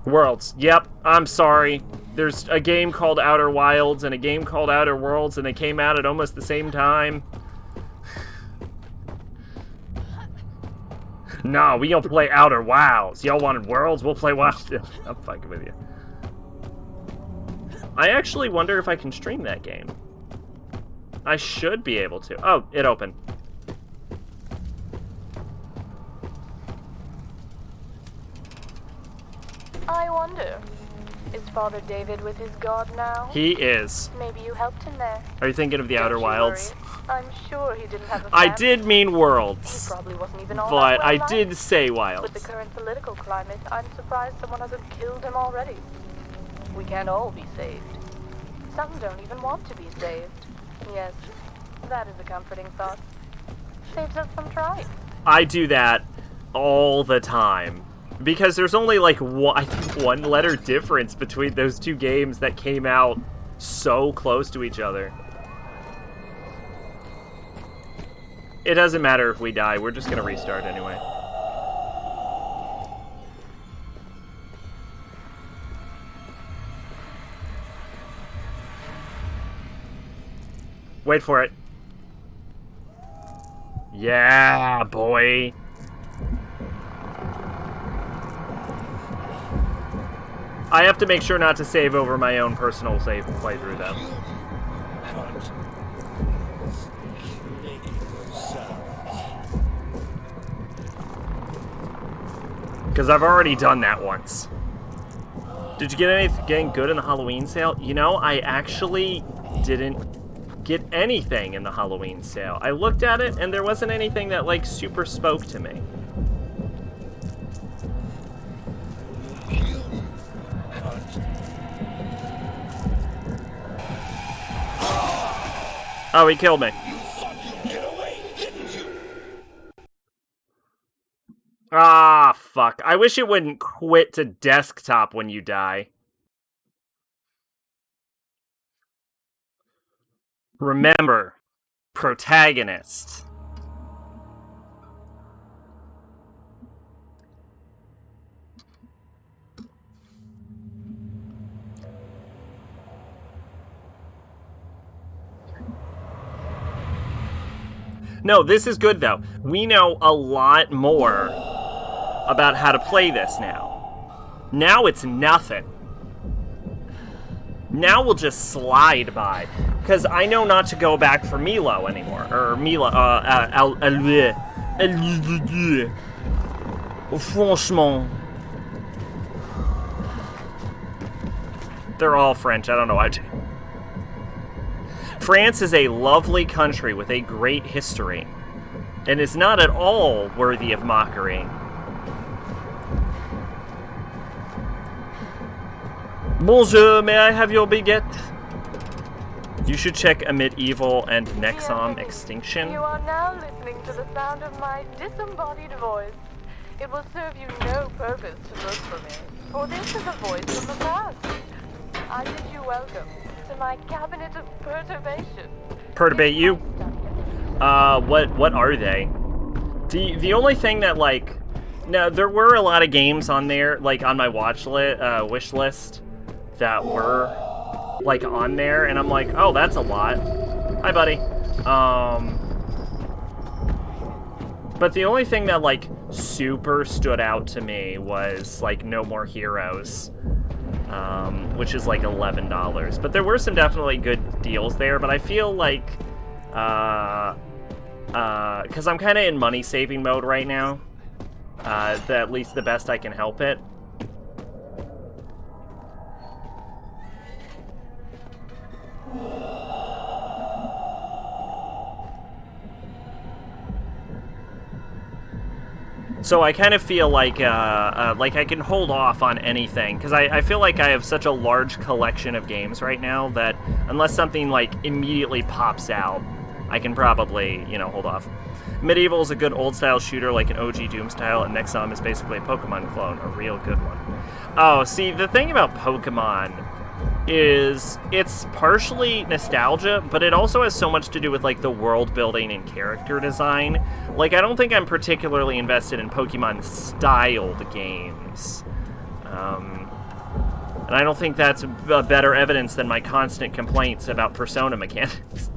Worlds. Yep, I'm sorry. There's a game called Outer Wilds and a game called Outer Worlds, and they came out at almost the same time. No, we don't play Outer Wilds. Y'all wanted Worlds? We'll play Wilds. I'm fucking with you. I actually wonder if I can stream that game. I should be able to. Oh, it opened. I wonder, is Father David with his god now? He is. Maybe you helped him there. Are you thinking of the Outer Don't you Wilds? worry. I'm sure he didn't have a I family. did mean He Worlds, probably wasn't even all but that well I liked. did say With the Wilds. current political climate, I'm surprised someone hasn't killed him already. We can't all be saved. Some don't even want to be saved. Yes, that is a comforting thought. Saves us from trying. I do that all the time. Because there's only like I think one letter difference between those two games that came out so close to each other. It doesn't matter if we die, we're just gonna restart anyway. Wait for it. Yeah, boy. I have to make sure not to save over my own personal save playthrough, though. Because I've already done that once. Did you get anything good in the Halloween sale? You know, I actually didn't get anything in the Halloween sale. I looked at it, and there wasn't anything that, like, super spoke to me. Oh, he killed me. Ah, fuck. I wish it wouldn't quit to desktop when you die. Remember, protagonist. No, this is good, though. We know a lot more about how to play this now. Now it's nothing. Now we'll just slide by. Because I know not to go back for Milo anymore. Or Milo, franchement. They're all French, I don't know why. France is a lovely country with a great history, and is not at all worthy of mockery. Bonjour, may I have your baguette? You should check Amid Evil and Nexom Extinction. You are now listening to the sound of my disembodied voice. It will serve you no purpose to look for me, for this is a voice from the past. I bid you welcome to my cabinet of perturbation. Perturbate you? What are they? The only thing that, like... Now, there were a lot of games on there, like, on my wish list, that were like, on there, and I'm like, oh, that's a lot. Hi, buddy. But the only thing that, like, super stood out to me was, like, No More Heroes, which is, like, $11. But there were some definitely good deals there, but I feel like, because I'm kind of in money-saving mode right now, at least the best I can help it. So I kind of feel like I can hold off on anything, because I feel like I have such a large collection of games right now that unless something, like, immediately pops out, I can probably, you know, hold off. Medieval is a good old-style shooter, like an OG Doom style, and Nexom is basically a Pokemon clone, a real good one. Oh, see, the thing about Pokemon is it's partially nostalgia, but it also has so much to do with, like, the world building and character design. Like, I don't think I'm particularly invested in Pokemon-styled games. And I don't think that's a better evidence than my constant complaints about Persona mechanics.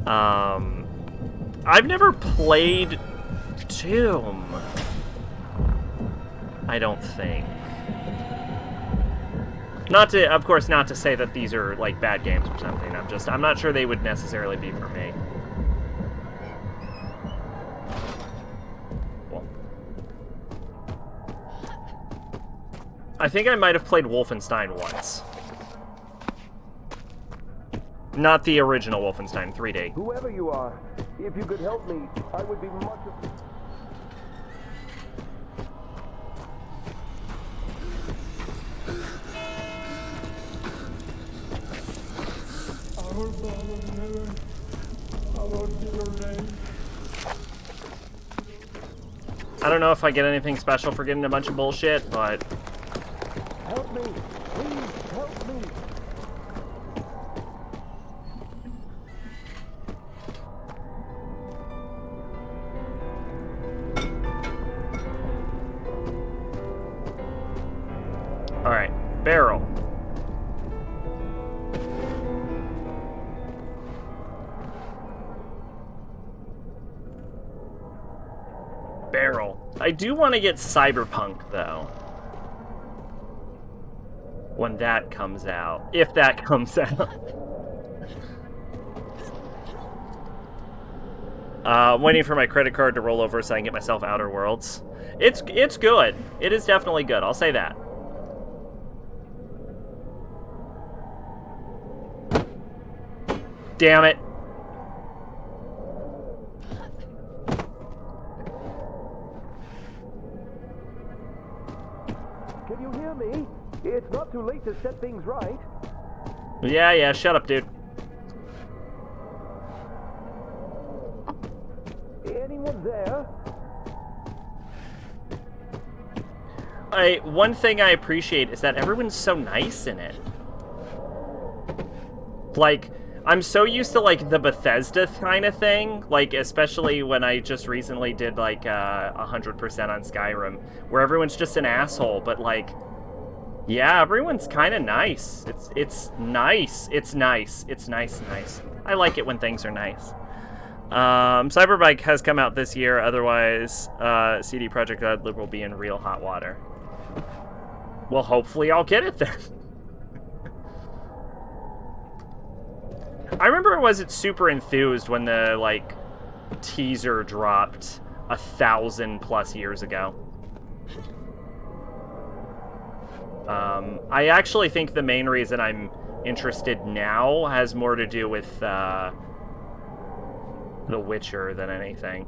I've never played Doom. I don't think. Not to, of course, not to say that these are, like, bad games or something. I'm not sure they would necessarily be for me. Well, I think I might have played Wolfenstein once. Not the original Wolfenstein 3D. Whoever you are, if you could help me, I would be much... I don't know if I get anything special for getting a bunch of bullshit, but... Help me! Please, help me! Alright, barrel. Barrel. I do want to get Cyberpunk, though. When that comes out. If that comes out. Waiting for my credit card to roll over so I can get myself Outer Worlds. It's good. It is definitely good, I'll say that. Damn it. Can you hear me? It's not too late to set things right. Yeah, shut up, dude. Anyone there? One thing I appreciate is that everyone's so nice in it. Like, I'm so used to, like, the Bethesda kind of thing, like, especially when I just recently did, like, 100% on Skyrim, where everyone's just an asshole, but, like, yeah, everyone's kind of nice. It's nice. It's nice. It's nice. I like it when things are nice. Cyberbike has come out this year, otherwise, CD Projekt Red will be in real hot water. Well, hopefully I'll get it then. I remember I wasn't super enthused when the, like, teaser dropped 1,000+ years ago. I actually think the main reason I'm interested now has more to do with, The Witcher than anything.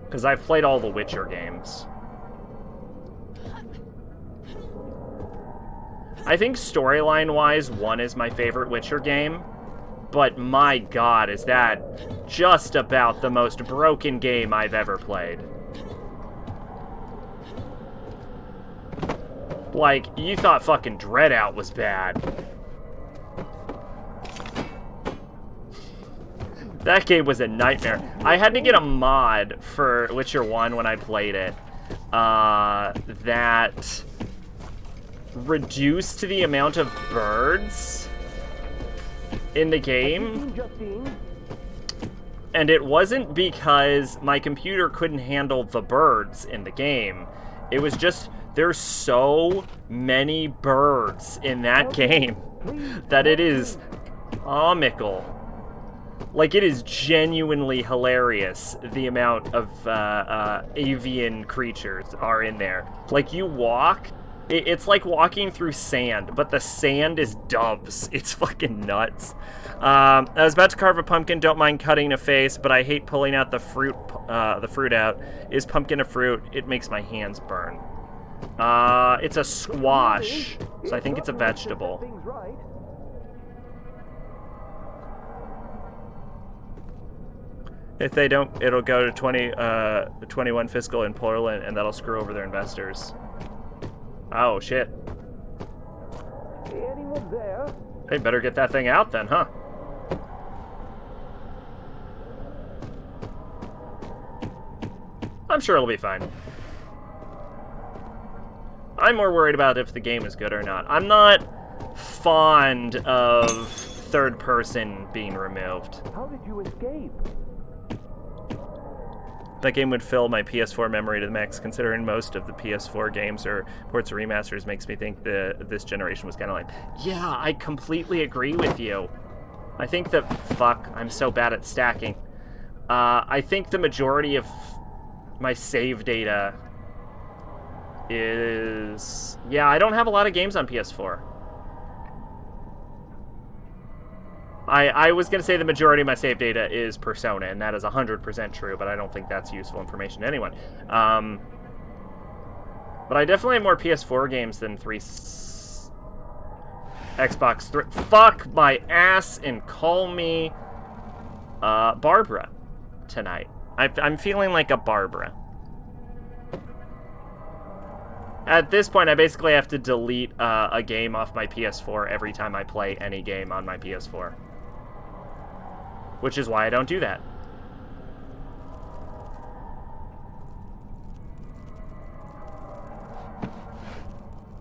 Because I've played all the Witcher games. I think storyline-wise, 1 is my favorite Witcher game, but my god, is that just about the most broken game I've ever played. Like, you thought fucking Dreadout was bad. That game was a nightmare. I had to get a mod for Witcher 1 when I played it. that reduced the amount of birds in the game. Justine? And it wasn't because my computer couldn't handle the birds in the game. It was just, there's so many birds in that game that it is comical. Like, it is genuinely hilarious the amount of avian creatures are in there. Like, you walk, it's like walking through sand, but the sand is doves. It's fucking nuts. I was about to carve a pumpkin, don't mind cutting a face, but I hate pulling out the fruit out. Is pumpkin a fruit? It makes my hands burn. It's a squash, so I think it's a vegetable. Things right. If they don't, it'll go to 21 fiscal in Portland, and that'll screw over their investors. Oh, shit. Anyone there? They better get that thing out then, huh? I'm sure it'll be fine. I'm more worried about if the game is good or not. I'm not fond of third person being removed. How did you escape? That game would fill my PS4 memory to the max, considering most of the PS4 games or ports or remasters makes me think that this generation was kind of like, yeah, I completely agree with you. I think that, fuck, I'm so bad at stacking. I think the majority of my save data is, yeah, I don't have a lot of games on PS4. I was going to say the majority of my save data is Persona, and that is 100% true, but I don't think that's useful information to anyone. But I definitely have more PS4 games than Xbox 3. Fuck my ass and call me Barbara tonight. I'm feeling like a Barbara. At this point, I basically have to delete a game off my PS4 every time I play any game on my PS4. Which is why I don't do that.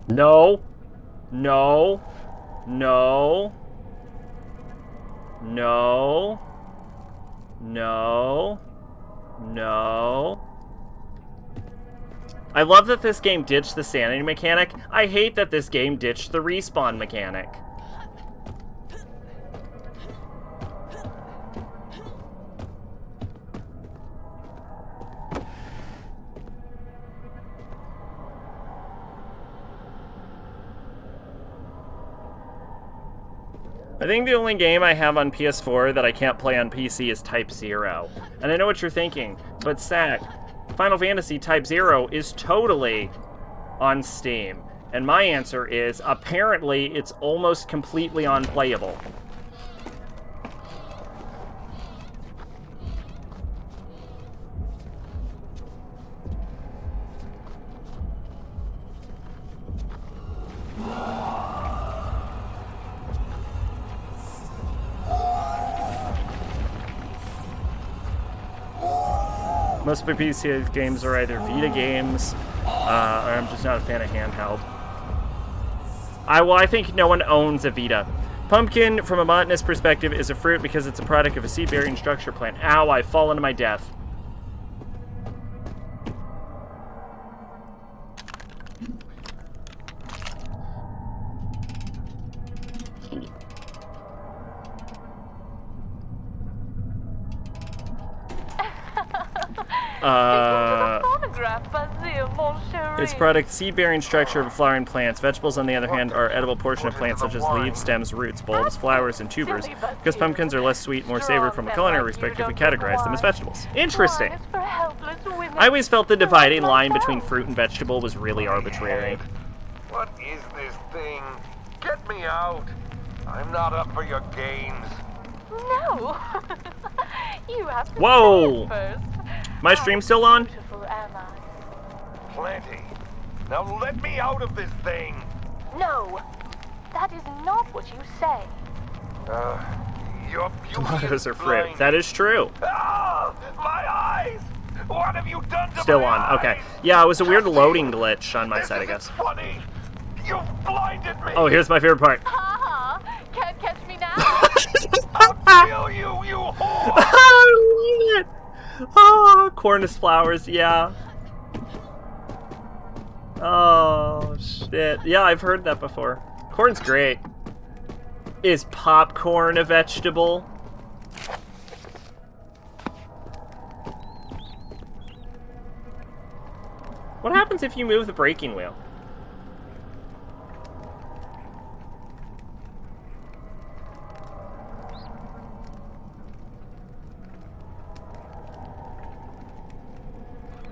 No. No. No. No. No. No. I love that this game ditched the sanity mechanic. I hate that this game ditched the respawn mechanic. I think the only game I have on PS4 that I can't play on PC is Type 0. And I know what you're thinking, but Sack, Final Fantasy Type 0 is totally on Steam. And my answer is, apparently, it's almost completely unplayable. Most of my PC games are either Vita games, or I'm just not a fan of handheld. I think no one owns a Vita. Pumpkin, from a botanist perspective, is a fruit because it's a product of a seed-bearing structure plant. Ow, I've fallen to my death. Its product, seed-bearing structure of flowering plants. Vegetables, on the other hand, are edible portion of plants such as leaves, stems, roots, bulbs, flowers, and tubers. Because pumpkins are less sweet, more savory from a culinary perspective, we categorize them as vegetables. Interesting. I always felt the dividing line between fruit and vegetable was really arbitrary. What is this thing? Get me out. I'm not up for your games. No. You have to Whoa! say it first. My stream still on? How beautiful am I? Plenty. Now let me out of this thing. No, that is not what you say. Your beauty Tomatoes is are fruit. blind. That is true. Ah, my eyes! What have you done to Still my on. eyes? Okay. Yeah, it was a weird loading glitch on my This side, I isn't guess. funny. You've blinded me. Oh, here's my favorite part. Ha ha! Can't catch me now! I'll kill you, you whore. I love it! Oh, corn is flowers, yeah. Oh, shit. Yeah, I've heard that before. Corn's great. Is popcorn a vegetable? What happens if you move the braking wheel?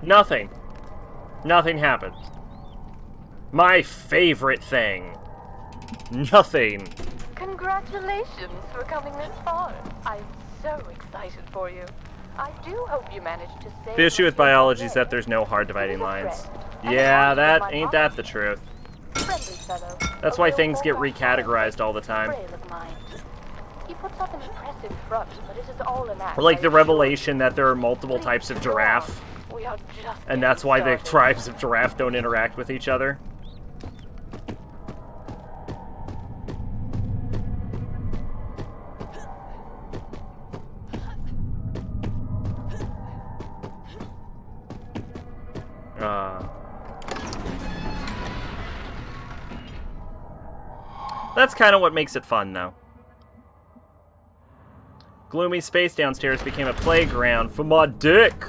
Nothing. Nothing happened. My favorite thing. Nothing. Congratulations for coming this far. I'm so excited for you. I do hope you managed to save The issue with my biology is friend. that there's no hard dividing He's a lines. friend, and Yeah, a that friend of ain't my that the truth. friendly fellow. That's A why real things get forgotten recategorized all the time. frail of mind. He puts up an impressive front, but it is all an act. Or like I the assure you. revelation that there are multiple Please types of go on. giraffe, We are just and that's why the getting tribes of giraffe don't interact with each other. That's kind of what makes it fun, though. Gloomy space downstairs became a playground for my dick.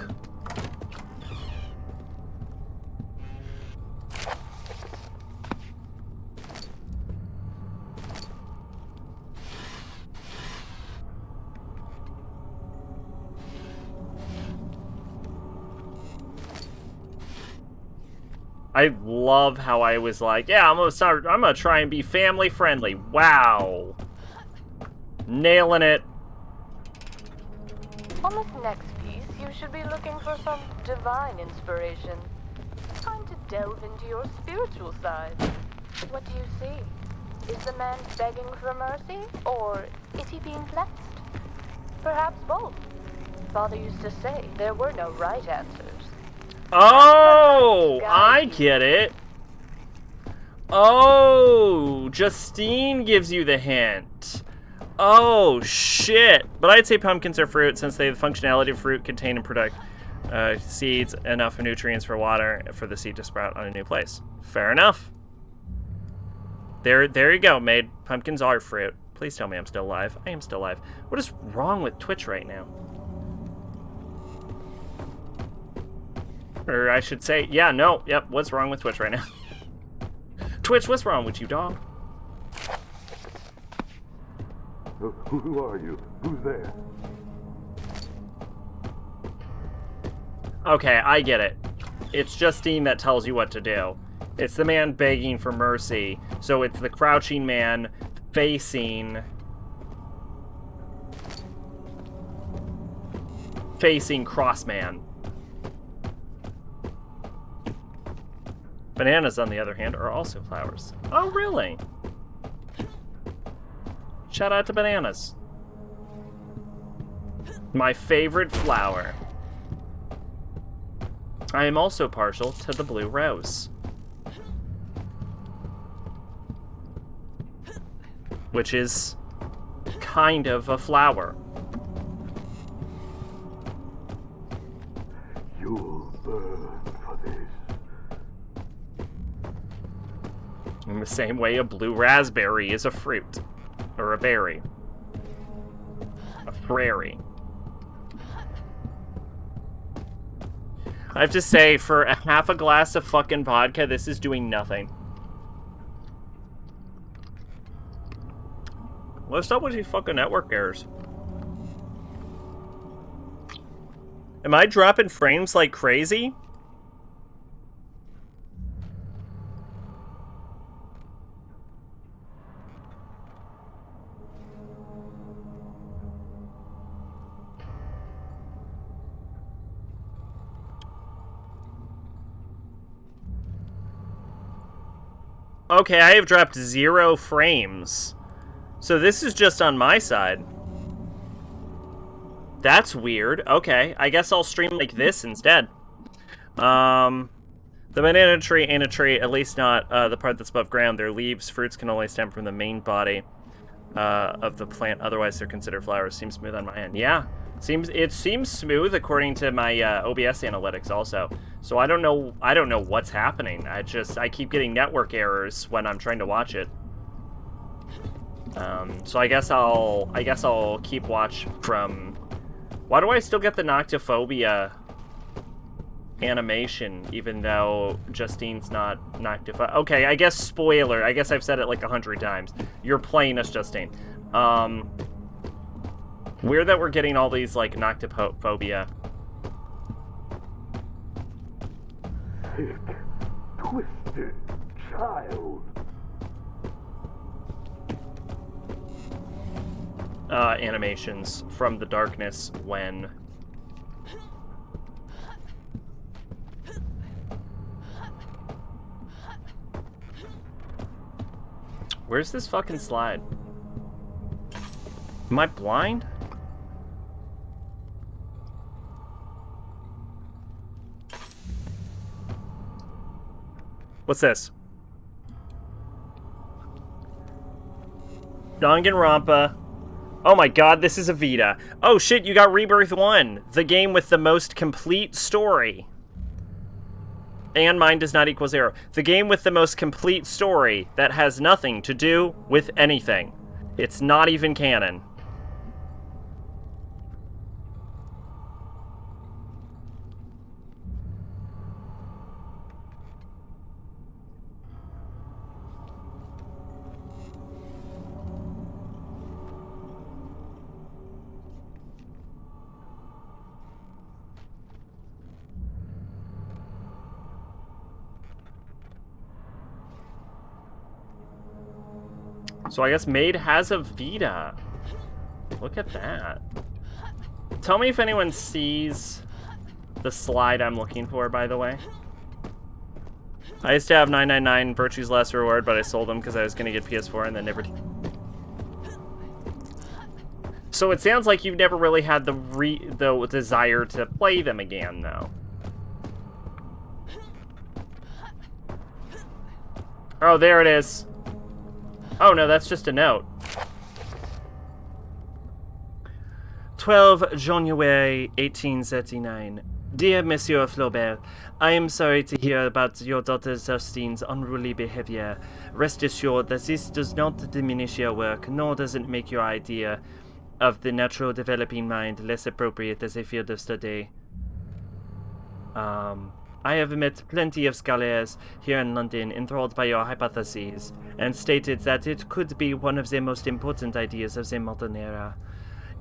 I love how I was like, yeah, I'm gonna try and be family friendly. Wow. Nailing it. On this next piece, you should be looking for some divine inspiration. Time to delve into your spiritual side. What do you see? Is the man begging for mercy, or is he being blessed? Perhaps both. Father used to say there were no right answers. Oh, I get it. Oh, Justine gives you the hint. Oh, shit. But I'd say pumpkins are fruit since they have the functionality of fruit, contain and product seeds, enough nutrients for water for the seed to sprout on a new place. Fair enough. There you go, maid. Pumpkins are fruit. Please tell me I'm still alive. I am still alive. What is wrong with Twitch right now? Or I should say, yeah, no, yep, what's wrong with Twitch right now? Twitch, what's wrong with you, dog? Who are you? Who's there? Okay, I get it. It's Justine that tells you what to do. It's the man begging for mercy, so it's the crouching man facing Crossman. Bananas, on the other hand, are also flowers. Oh, really? Shout out to bananas. My favorite flower. I am also partial to the blue rose, which is kind of a flower. You'll burn for this. In the same way a blue raspberry is a fruit. Or a berry. A prairie. I have to say, for a half a glass of fucking vodka, this is doing nothing. What's up with these fucking network errors? Am I dropping frames like crazy? Okay, I have dropped 0 frames. So this is just on my side. That's weird. Okay, I guess I'll stream like this instead. The banana tree ain't a tree, at least not the part that's above ground. Their leaves, fruits can only stem from the main body of the plant. Otherwise, they're considered flowers. Seems smooth on my end. Yeah, it seems smooth according to my OBS analytics also. So I don't know what's happening. I keep getting network errors when I'm trying to watch it. So I guess I'll keep watch from. Why do I still get the Noctophobia animation, even though Justine's not Noctophobic? Okay, I guess spoiler. I guess I've said it like 100 times. You're playing as Justine. Weird that we're getting all these, like, Noctophobia. Sick, twisted child. Animations from the darkness when... Where's this fucking slide? Am I blind? What's this? Danganronpa. Oh my god, this is a Vita. Oh shit, you got Rebirth 1, the game with the most complete story. And mine does not equal 0. The game with the most complete story that has nothing to do with anything. It's not even canon. So I guess Maid has a Vita. Look at that. Tell me if anyone sees the slide I'm looking for, by the way. I used to have 999 Virtue's Last Reward, but I sold them because I was going to get PS4 and then never... So it sounds like you've never really had the desire to play them again, though. Oh, there it is. Oh no, that's just a note. 12 January 1839. Dear Monsieur Flaubert, I am sorry to hear about your daughter Justine's unruly behavior. Rest assured that this does not diminish your work, nor does it make your idea of the natural developing mind less appropriate as a field of study. I have met plenty of scholars here in London enthralled by your hypotheses, and stated that it could be one of the most important ideas of the modern era.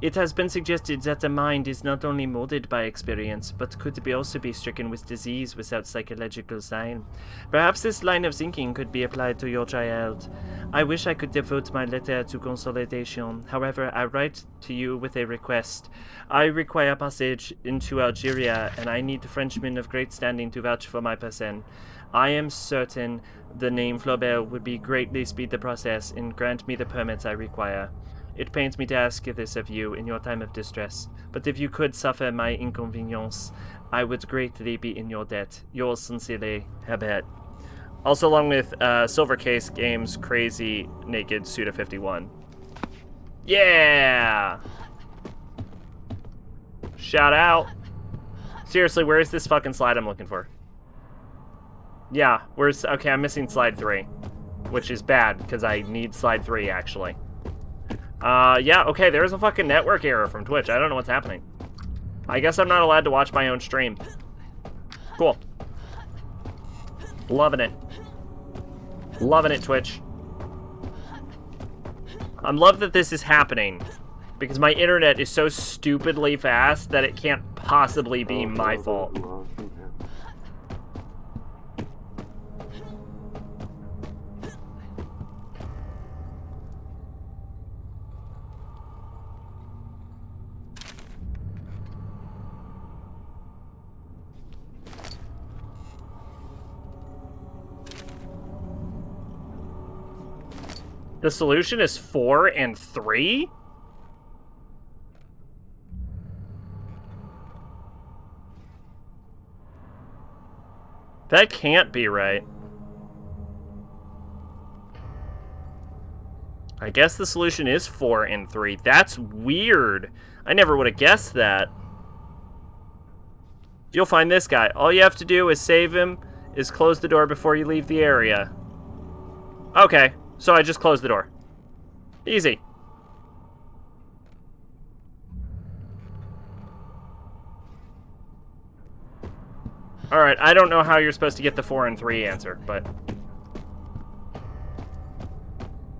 It has been suggested that the mind is not only molded by experience, but could also be stricken with disease without psychological sign. Perhaps this line of thinking could be applied to your child. I wish I could devote my letter to consolidation. However, I write to you with a request. I require passage into Algeria, and I need Frenchmen of great standing to vouch for my person. I am certain the name Flaubert would be greatly speed the process and grant me the permits I require. It pains me to ask this of you in your time of distress, but if you could suffer my inconvenience, I would greatly be in your debt. Yours sincerely, Herbert. Also along with Silver Case Games Crazy Naked Suda51. Yeah! Shout out. Seriously, where is this fucking slide I'm looking for? Yeah, okay, I'm missing slide 3, which is bad, because I need slide 3, actually. Yeah, okay, there's a fucking network error from Twitch. I don't know what's happening. I guess I'm not allowed to watch my own stream. Cool. Loving it. Loving it, Twitch. I'm love that this is happening, because my internet is so stupidly fast that it can't possibly be my fault. The solution is 4 and 3? That can't be right. I guess the solution is 4 and 3. That's weird. I never would have guessed that. You'll find this guy. All you have to do is save him, is close the door before you leave the area. Okay, so I just closed the door. Easy. Alright, I don't know how you're supposed to get the 4 and 3 answer, but...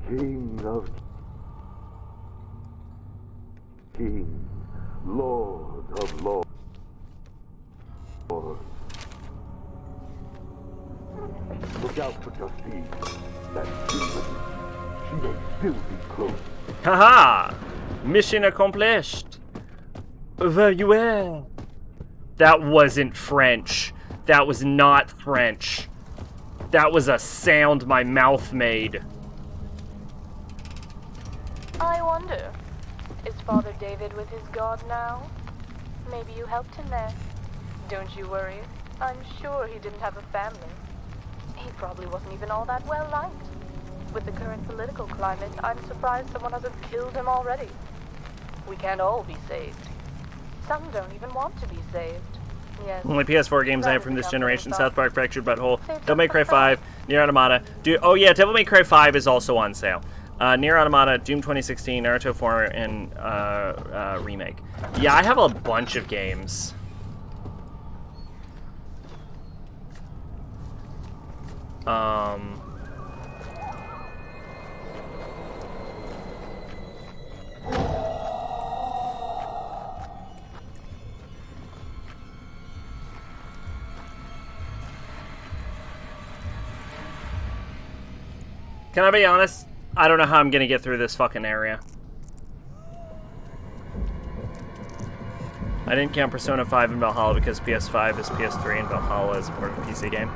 King of King, Lord of Lords. Look out for Justine. That demon. She may still be close. Haha! Mission accomplished! Very well. That wasn't French. That was not French. That was a sound my mouth made. I wonder, is Father David with his god now? Maybe you helped him there. Don't you worry. I'm sure he didn't have a family. He probably wasn't even all that well liked. With the current political climate, I'm surprised someone hasn't killed him already. We can't all be saved. Some don't even want to be saved. Yes. Only PS4 games I have from this generation. South Park, Fractured Butthole, Save Devil May them Cry for 5, Nier Automata. Oh yeah, Devil May Cry 5 is also on sale. Nier Automata, Doom 2016, Naruto 4, and Remake. Yeah, I have a bunch of games. Can I be honest? I don't know how I'm gonna get through this fucking area. I didn't count Persona 5 and Valhalla because PS5 is PS3 and Valhalla is a port of a PC game.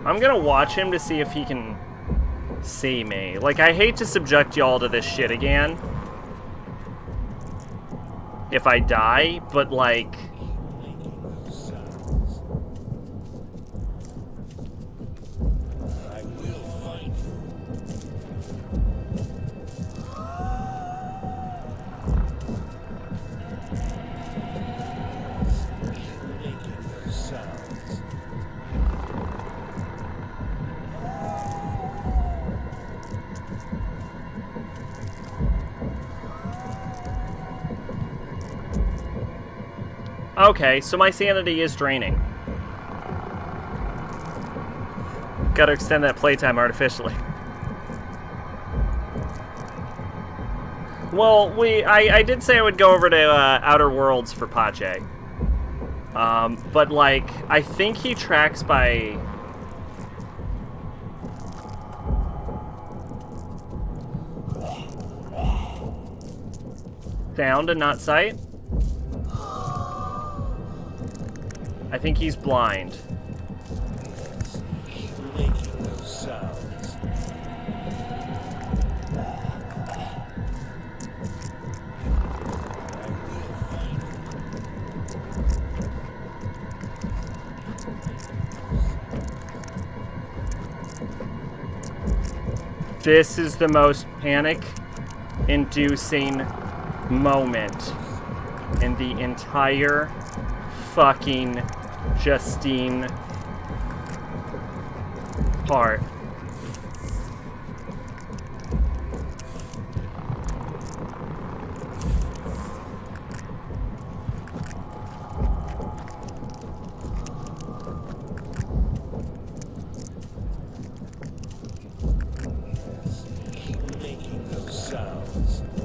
I'm gonna watch him to see if he can see me. Like, I hate to subject y'all to this shit again if I die, but like... Okay, so my sanity is draining. Gotta extend that playtime artificially. Well, I did say I would go over to Outer Worlds for Pache. But like, I think he tracks by... sound and not sight? I think he's blind. Making those sounds. This is the most panic-inducing moment in the entire fucking Justine part. Making those sounds. Making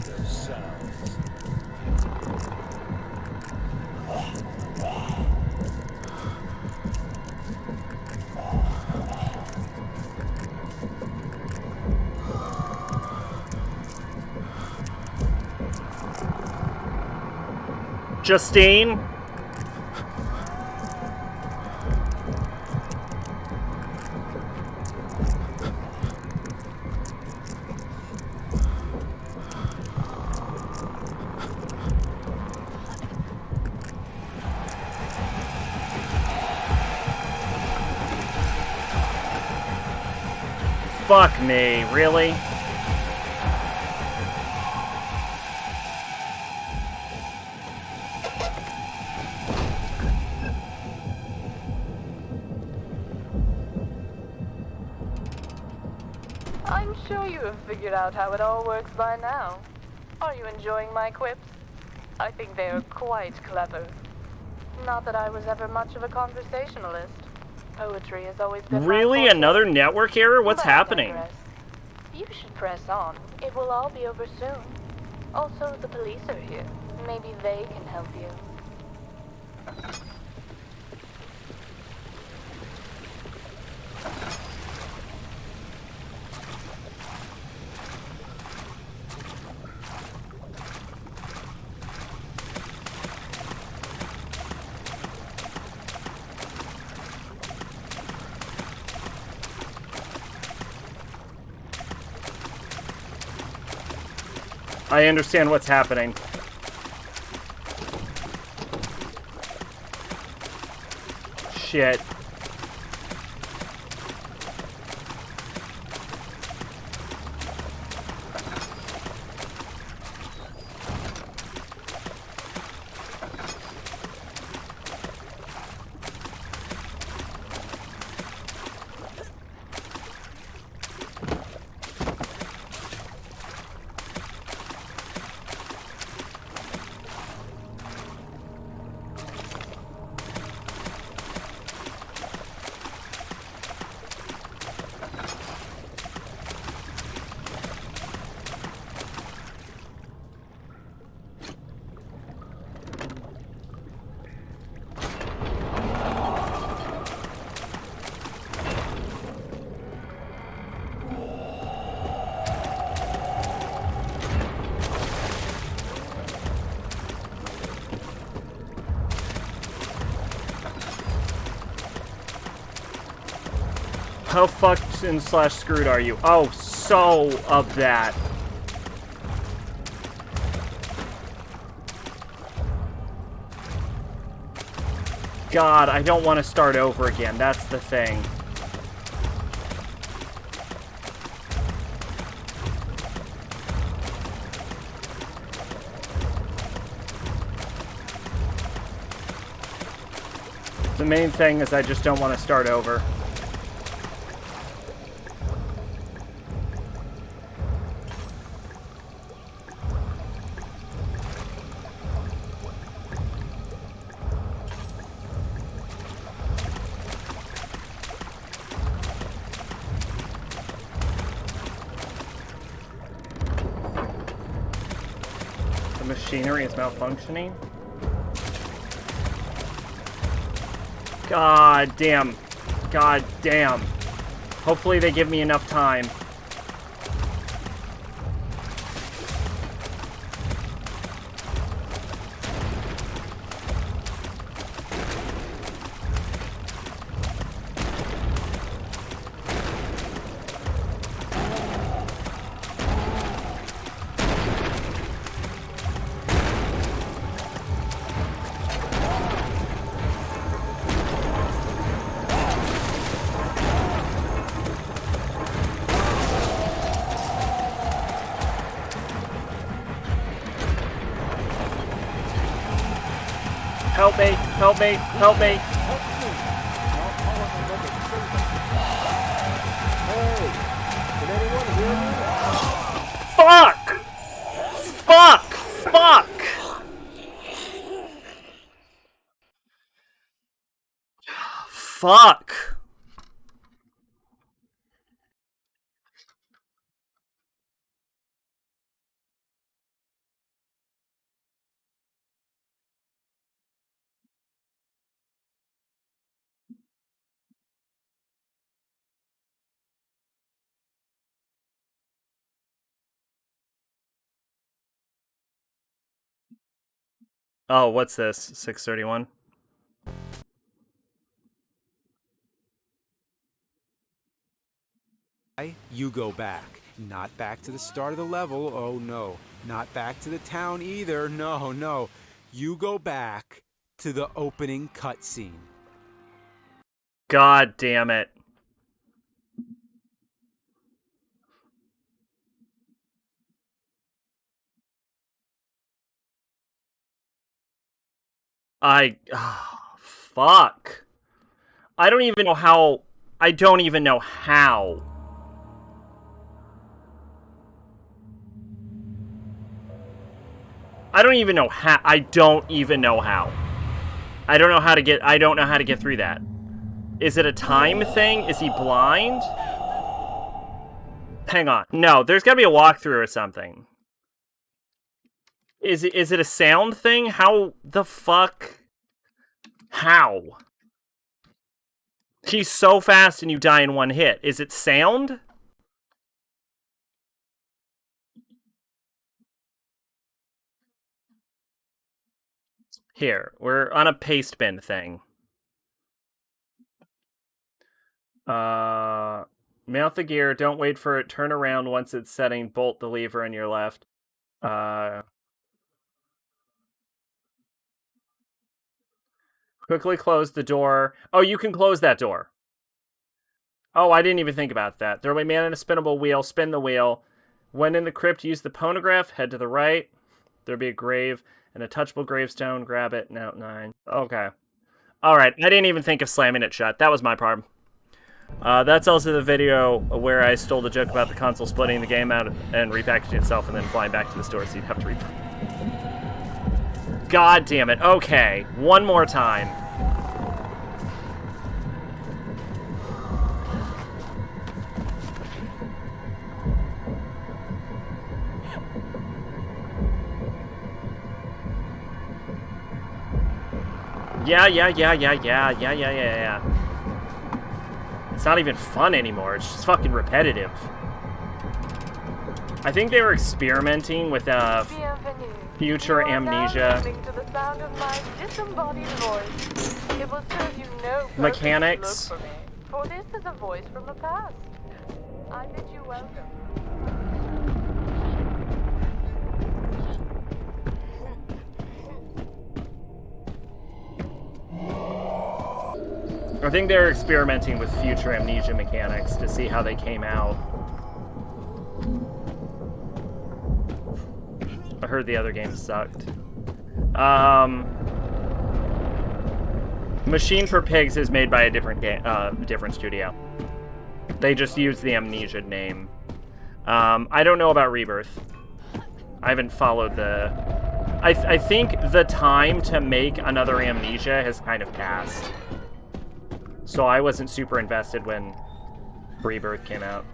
those sounds. Justine? fuck me, really? I'm sure you have figured out how it all works by now. Are you enjoying my quips? I think they are quite clever. Not that I was ever much of a conversationalist. Poetry has always been Really? my forte. Another network error? What's But I happening? digress. You should press on. It will all be over soon. Also, the police are here. Maybe they can help you. I understand what's happening. Shit. How fucked and slash screwed are you? Oh, so of that. God, I don't want to start over again. That's the thing. The main thing is I just don't want to start over. The machinery is malfunctioning. God damn. God damn. Hopefully they give me enough time. Help me, help me, help me. Fuck! Fuck! Fuck! Fuck! Oh, what's this? 631? You go back. Not back to the start of the level, oh no. Not back to the town either, no, no. You go back to the opening cutscene. God damn it. Fuck. I don't even know how. I don't even know how. I don't even know how. I don't even know how. I don't know how to get. I don't know how to get through that. Is it a time thing? Is he blind? Hang on. No, there's gotta be a walkthrough or something. Is it a sound thing? How the fuck? How? He's so fast and you die in one hit. Is it sound? Here, we're on a paste bin thing. Mount the gear, don't wait for it, turn around once it's setting, bolt the lever on your left. Quickly close the door. Oh, you can close that door. Oh, I didn't even think about that. There will be a man in a spinnable wheel, spin the wheel. When in the crypt, use the ponograph, head to the right. There'll be a grave and a touchable gravestone, grab it, note 9. Okay. Alright, I didn't even think of slamming it shut. That was my problem. That's also the video where I stole the joke about the console splitting the game out and repackaging itself and then flying back to the store so you'd have to God damn it. Okay. One more time. Yeah. It's not even fun anymore. It's just fucking repetitive. I think they were experimenting with future Amnesia mechanics. For this is a voice from the past. I bid you welcome. I think they're experimenting with future Amnesia mechanics to see how they came out. I heard the other game sucked. Machine for Pigs is made by a different game, different studio. They just use the Amnesia name. I don't know about Rebirth. I haven't followed the... I think the time to make another Amnesia has kind of passed. So I wasn't super invested when Rebirth came out.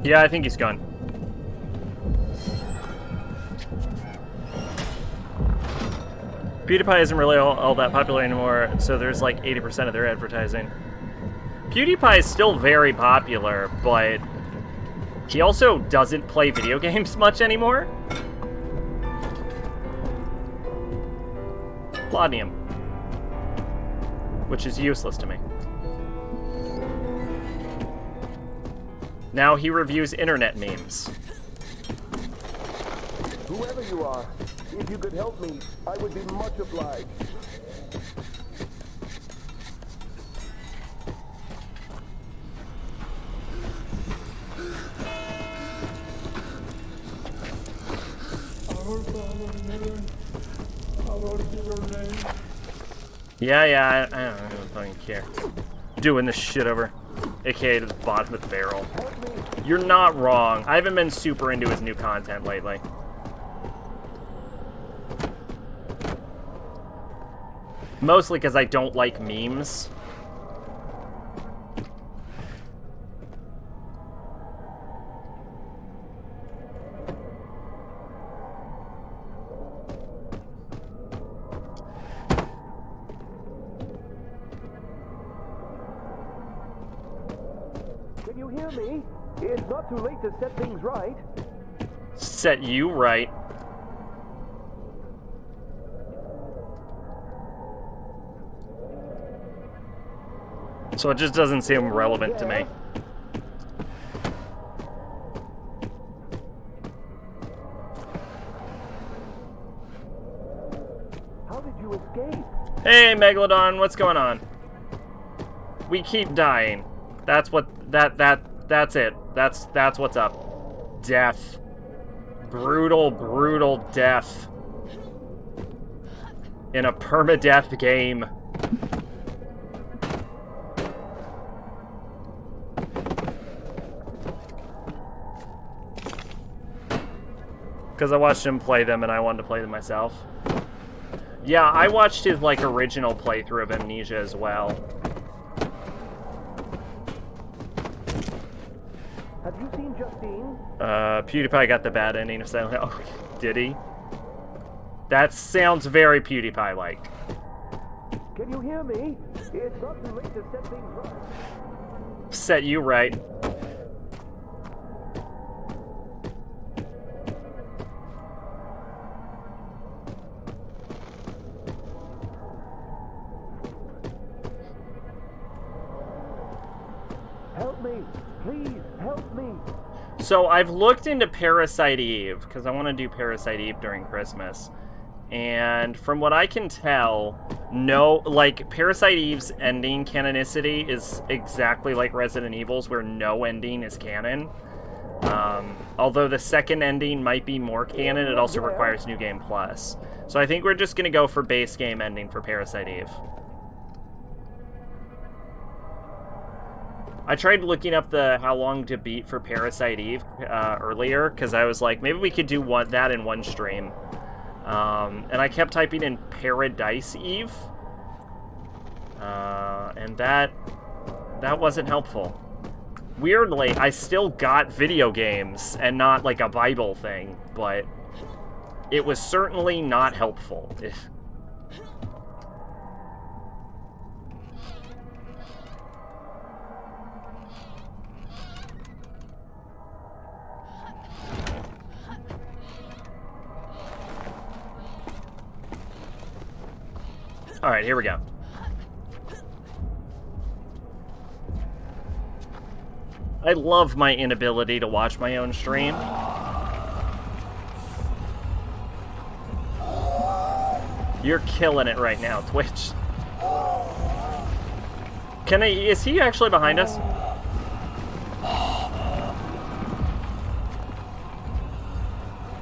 Yeah, I think he's gone. PewDiePie isn't really all that popular anymore, so there's like 80% of their advertising. PewDiePie is still very popular, but he also doesn't play video games much anymore. Laudanum. Which is useless to me. Now he reviews internet memes. Whoever you are, if you could help me, I would be much obliged. Yeah, I don't fucking care. Doing this shit over. AKA to the bottom of the barrel. You're not wrong. I haven't been super into his new content lately. Mostly because I don't like memes. hear me? It's not too late to set things right. Set you right. So it just doesn't seem relevant to me. How did you escape? Hey, Megalodon, what's going on? We keep dying. That's what that's it. That's what's up. Death. Brutal death. In a permadeath game. Because I watched him play them and I wanted to play them myself. Yeah, I watched his, like, original playthrough of Amnesia as well. Have you seen Justine? PewDiePie got the bad ending of Silent Hill. Did he? That sounds very PewDiePie-like. Can you hear me? It's not too late to set things right. Set you right. Help me! Please, help me! So I've looked into Parasite Eve, because I want to do Parasite Eve during Christmas. And from what I can tell, no, like, Parasite Eve's ending canonicity is exactly like Resident Evil's, where no ending is canon. Although the second ending might be more canon, it also requires New Game Plus. So I think we're just going to go for base game ending for Parasite Eve. I tried looking up the how long to beat for Parasite Eve earlier, because I was like, maybe we could do that in one stream. And I kept typing in Paradise Eve, and that wasn't helpful. Weirdly, I still got video games, and not like a Bible thing, but it was certainly not helpful. Alright, here we go. I love my inability to watch my own stream. You're killing it right now, Twitch. Is he actually behind us?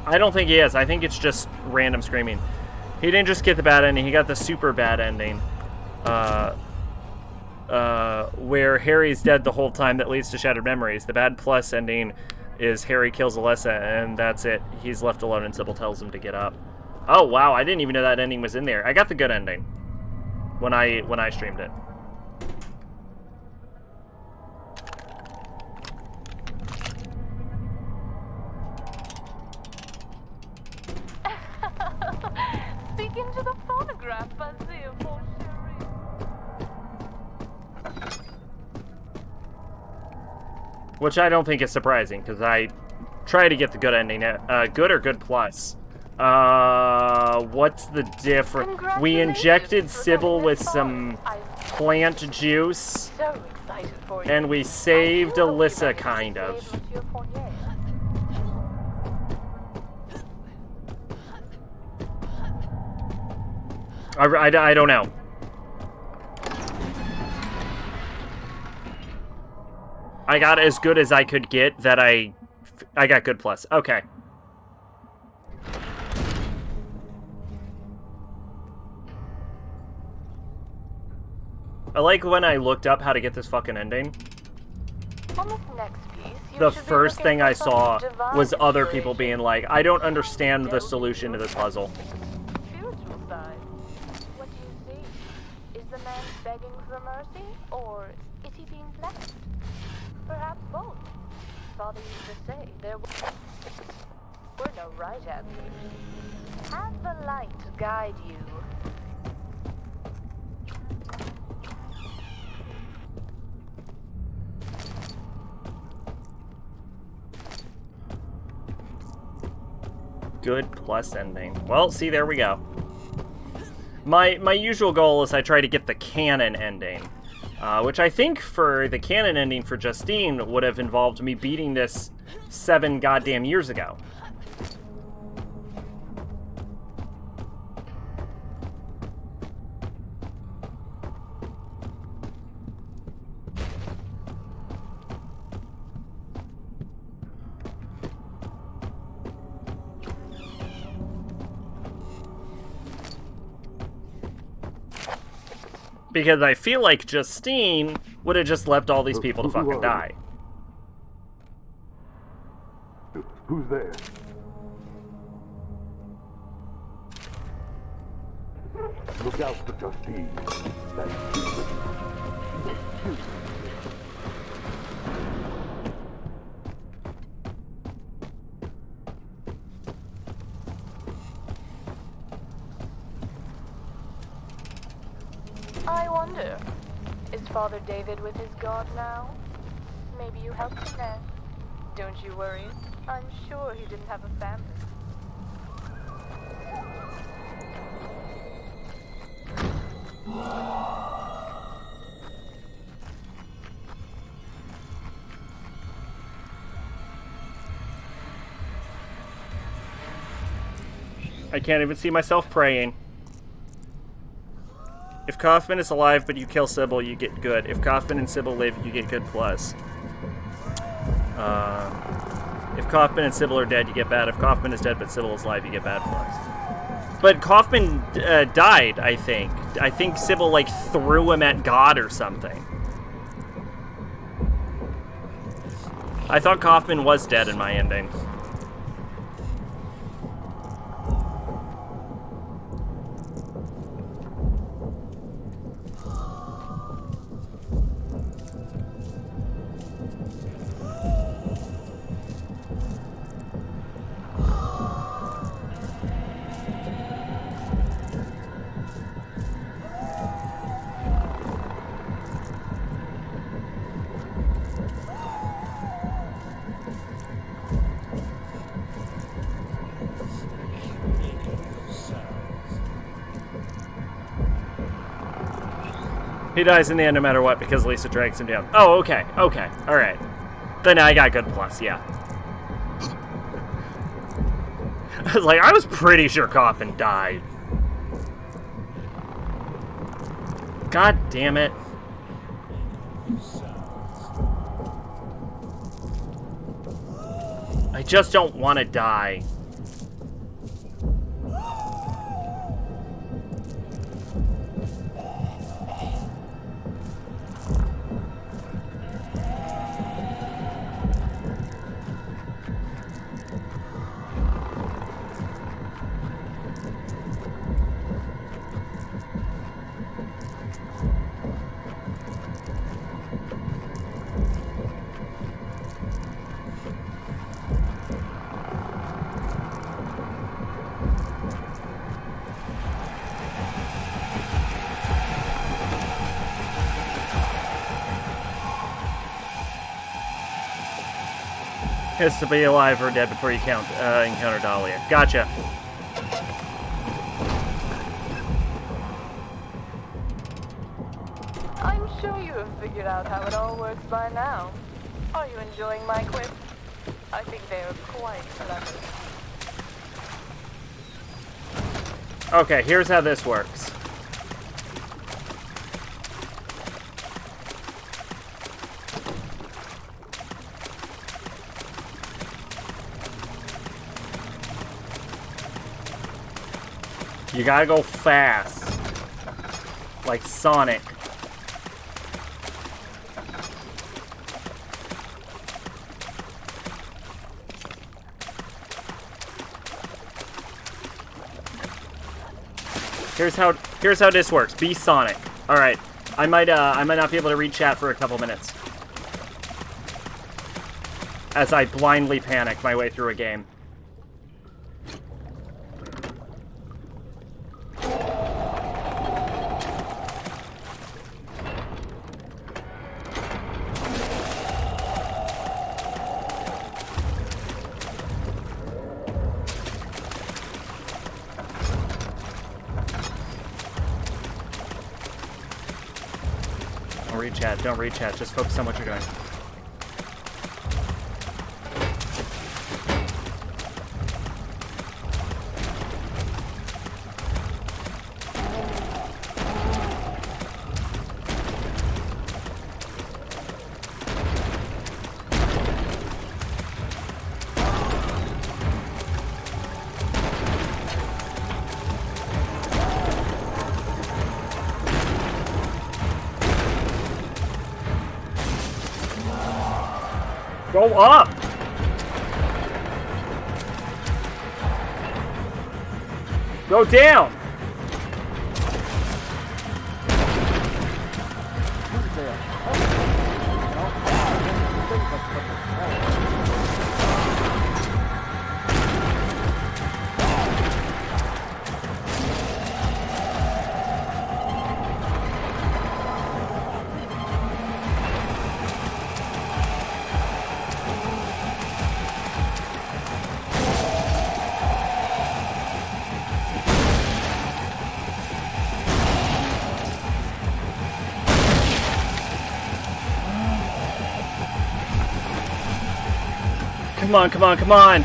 I don't think he is. I think it's just random screaming. He didn't just get the bad ending, he got the super bad ending. Where Harry's dead the whole time that leads to Shattered Memories. The bad plus ending is Harry kills Alyssa, and that's it. He's left alone and Sybil tells him to get up. Oh, wow, I didn't even know that ending was in there. I got the good ending when I streamed it. Speak into the phonograph, Bazir, mon chéri. Which I don't think is surprising, because I try to get the good ending. Good or good plus? What's the difference? We injected Sybil with some plant juice, So excited for you. and we saved Alyssa, kind of. I don't know. I got as good as I could get that I got good plus. Okay. I like when I looked up how to get this fucking ending. On this next piece, you The should be first looking thing for I some saw divine was other people inspiration. being like, I don't understand the solution to this puzzle. Spiritual side. What do you see? Is the man begging for mercy, or is he being blessed? Perhaps both. Father used to say there were no right answers. Have the light guide you. good plus ending. Well, see, there we go. My usual goal is I try to get the canon ending, which I think for the canon ending for Justine would have involved me beating this 7 goddamn years ago. Because I feel like Justine would have just left all these people to fucking die. Who's there? Look out for Justine. That's Jesus. I wonder, is Father David with his God now? Maybe you helped him there. Don't you worry. I'm sure he didn't have a family. I can't even see myself praying. If Kaufman is alive but you kill Sybil, you get good. If Kaufman and Sybil live, you get good plus. If Kaufman and Sybil are dead, you get bad. If Kaufman is dead but Sybil is alive, you get bad plus. But Kaufman died, I think. I think Sybil, like, threw him at God or something. I thought Kaufman was dead in my ending. He dies in the end no matter what because Lisa drags him down. Oh, okay, okay, alright. Then I got good plus, yeah. I was like, I was pretty sure Kaufman died. God damn it. I just don't want to die. Has to be alive or dead before you encounter Dahlia. Gotcha. I'm sure you have figured out how it all works by now. Are you enjoying my quips? I think they are quite clever. Okay, here's how this works. You gotta go fast. Like Sonic. Here's how this works. Be Sonic. Alright. I might not be able to read chat for a couple minutes. As I blindly panic my way through a game. read chat. Don't read chat. Just focus on what you're doing. Go up! Go down! Come on, come on, come on!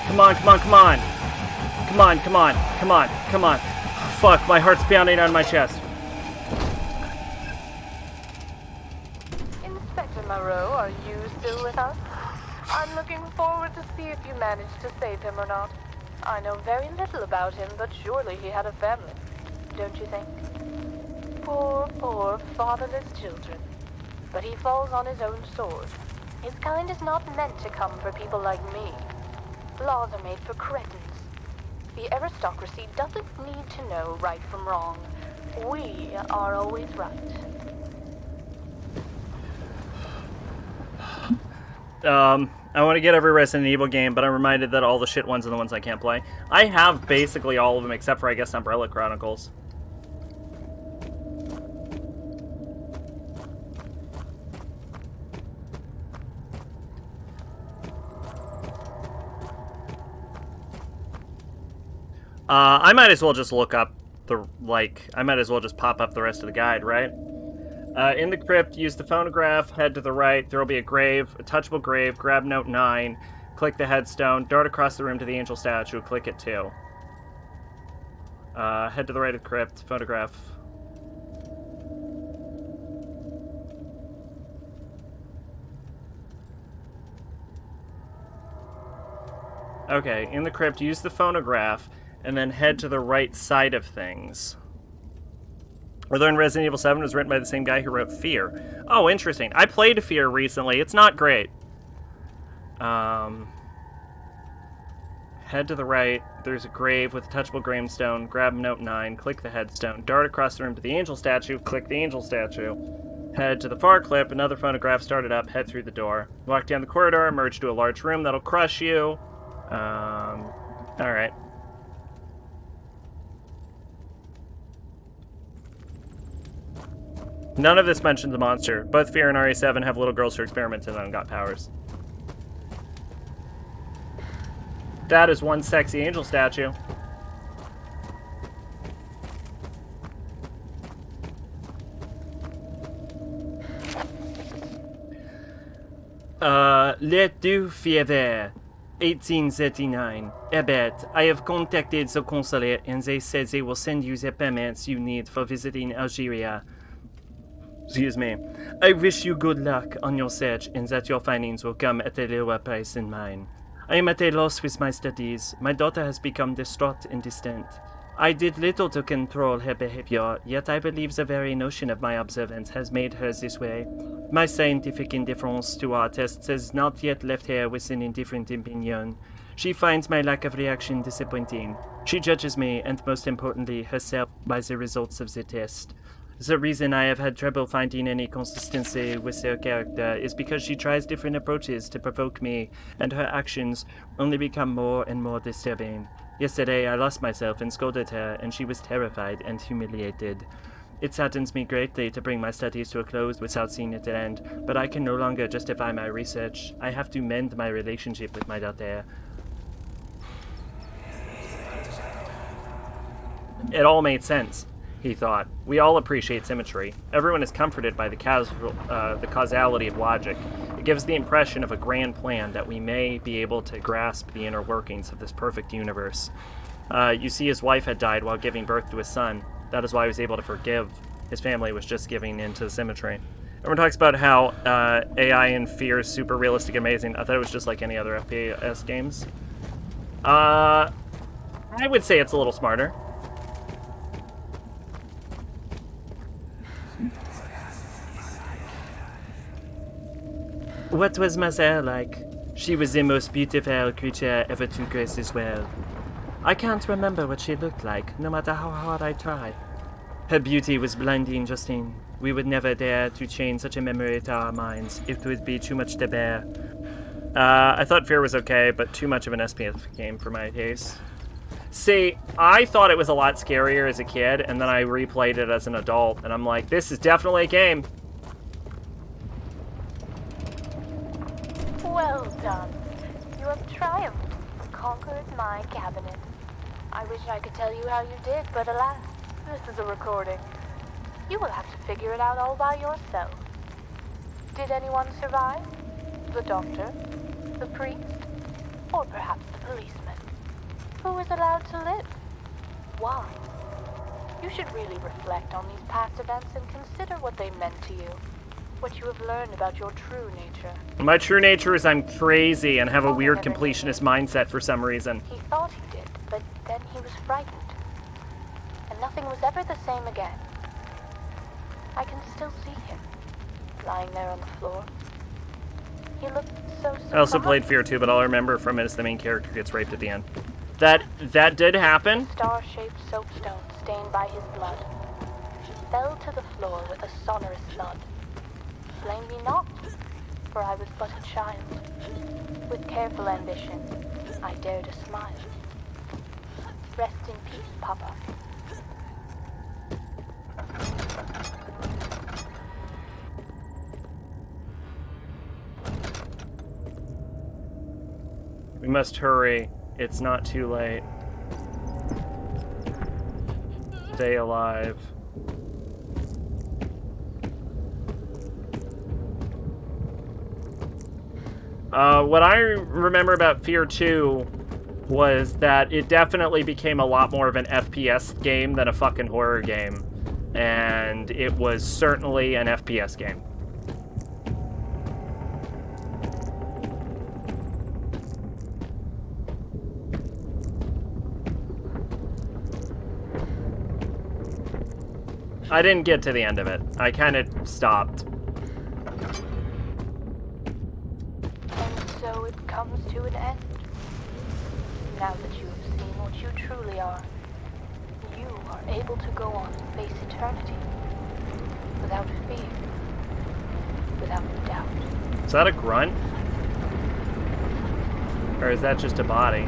Come on, come on, come on! Come on, come on, come on, come on. Fuck, my heart's pounding on my chest. Inspector Moreau, are you still with us? I'm looking forward to see if you managed to save him or not. I know very little about him, but surely he had a family. Don't you think? Poor, poor, fatherless children. But he falls on his own sword. His kind is not meant to come for people like me. Laws are made for cretins. The aristocracy doesn't need to know right from wrong. We are always right. I want to get every Resident Evil game, but I'm reminded that all the shit ones are the ones I can't play. I have basically all of them except for, I guess, Umbrella Chronicles. I might as well just look up the, I might as well just pop up the rest of the guide, right? In the crypt, use the phonograph, head to the right, there will be a grave, a touchable grave, grab note 9, click the headstone, dart across the room to the angel statue, click it 2. Head to the right of the crypt, photograph. Okay, in the crypt, use the phonograph, and then head to the right side of things. Although in Resident Evil 7 was written by the same guy who wrote Fear. Oh, interesting. I played Fear recently. It's not great. Head to the right. There's a grave with a touchable gravestone. Grab note 9. Click the headstone. Dart across the room to the angel statue. Click the angel statue. Head to the far clip. Another phonograph started up. Head through the door. Walk down the corridor. Emerge to a large room that'll crush you. Alright. None of this mentions a monster. Both Fear and RE7 have little girls who experimented on and got powers. That is one sexy angel statue. Let do Fever, 1839. Ebet, I have contacted the consulate and they said they will send you the permits you need for visiting Algeria. Excuse me. I wish you good luck on your search and that your findings will come at a lower price than mine. I am at a loss with my studies. My daughter has become distraught and distant. I did little to control her behavior, yet I believe the very notion of my observance has made her this way. My scientific indifference to our tests has not yet left her with an indifferent opinion. She finds my lack of reaction disappointing. She judges me, and most importantly, herself, by the results of the test. The reason I have had trouble finding any consistency with her character is because she tries different approaches to provoke me, and her actions only become more and more disturbing. Yesterday I lost myself and scolded her, and she was terrified and humiliated. It saddens me greatly to bring my studies to a close without seeing it end, but I can no longer justify my research. I have to mend my relationship with my daughter. It all made sense. he thought. We all appreciate symmetry. Everyone is comforted by the causality of logic. It gives the impression of a grand plan that we may be able to grasp the inner workings of this perfect universe. You see, his wife had died while giving birth to his son. That is why he was able to forgive. His family was just giving into the symmetry. Everyone talks about how AI in Fear is super realistic and amazing. I thought it was just like any other FPS games. I would say it's a little smarter. What was Mother like? She was the most beautiful creature ever to grace this world. I can't remember what she looked like, no matter how hard I try. Her beauty was blinding, Justine. We would never dare to chain such a memory to our minds. It would be too much to bear. I thought Fear was okay, but too much of an SPF game for my taste. See, I thought it was a lot scarier as a kid, and then I replayed it as an adult, and I'm like, this is definitely a game. Well done. You have triumphed, conquered my cabinet. I wish I could tell you how you did, but alas, this is a recording. You will have to figure it out all by yourself. Did anyone survive? The doctor? The priest? Or perhaps the policeman? Who was allowed to live? Why? You should really reflect on these past events and consider what they meant to you. What you have learned about your true nature. My true nature is I'm crazy and have a weird completionist mindset for some reason. He thought he did, but then he was frightened. And nothing was ever the same again. I can still see him, lying there on the floor. He looked so surprised. I also played Fear 2, but all I remember from it is the main character gets raped at the end. That did happen. A star-shaped soapstone stained by his blood fell to the floor with a sonorous thud. Blame me not, for I was but a child. With careful ambition, I dare to smile. Rest in peace, Papa. We must hurry. It's not too late. Stay alive. What I remember about Fear 2 was that it definitely became a lot more of an FPS game than a fucking horror game. And it was certainly an FPS game. I didn't get to the end of it. I kind of stopped. And so it comes to an end. Now that you have seen what you truly are, you are able to go on and face eternity without fear, without doubt. Is that a grunt? Or is that just a body?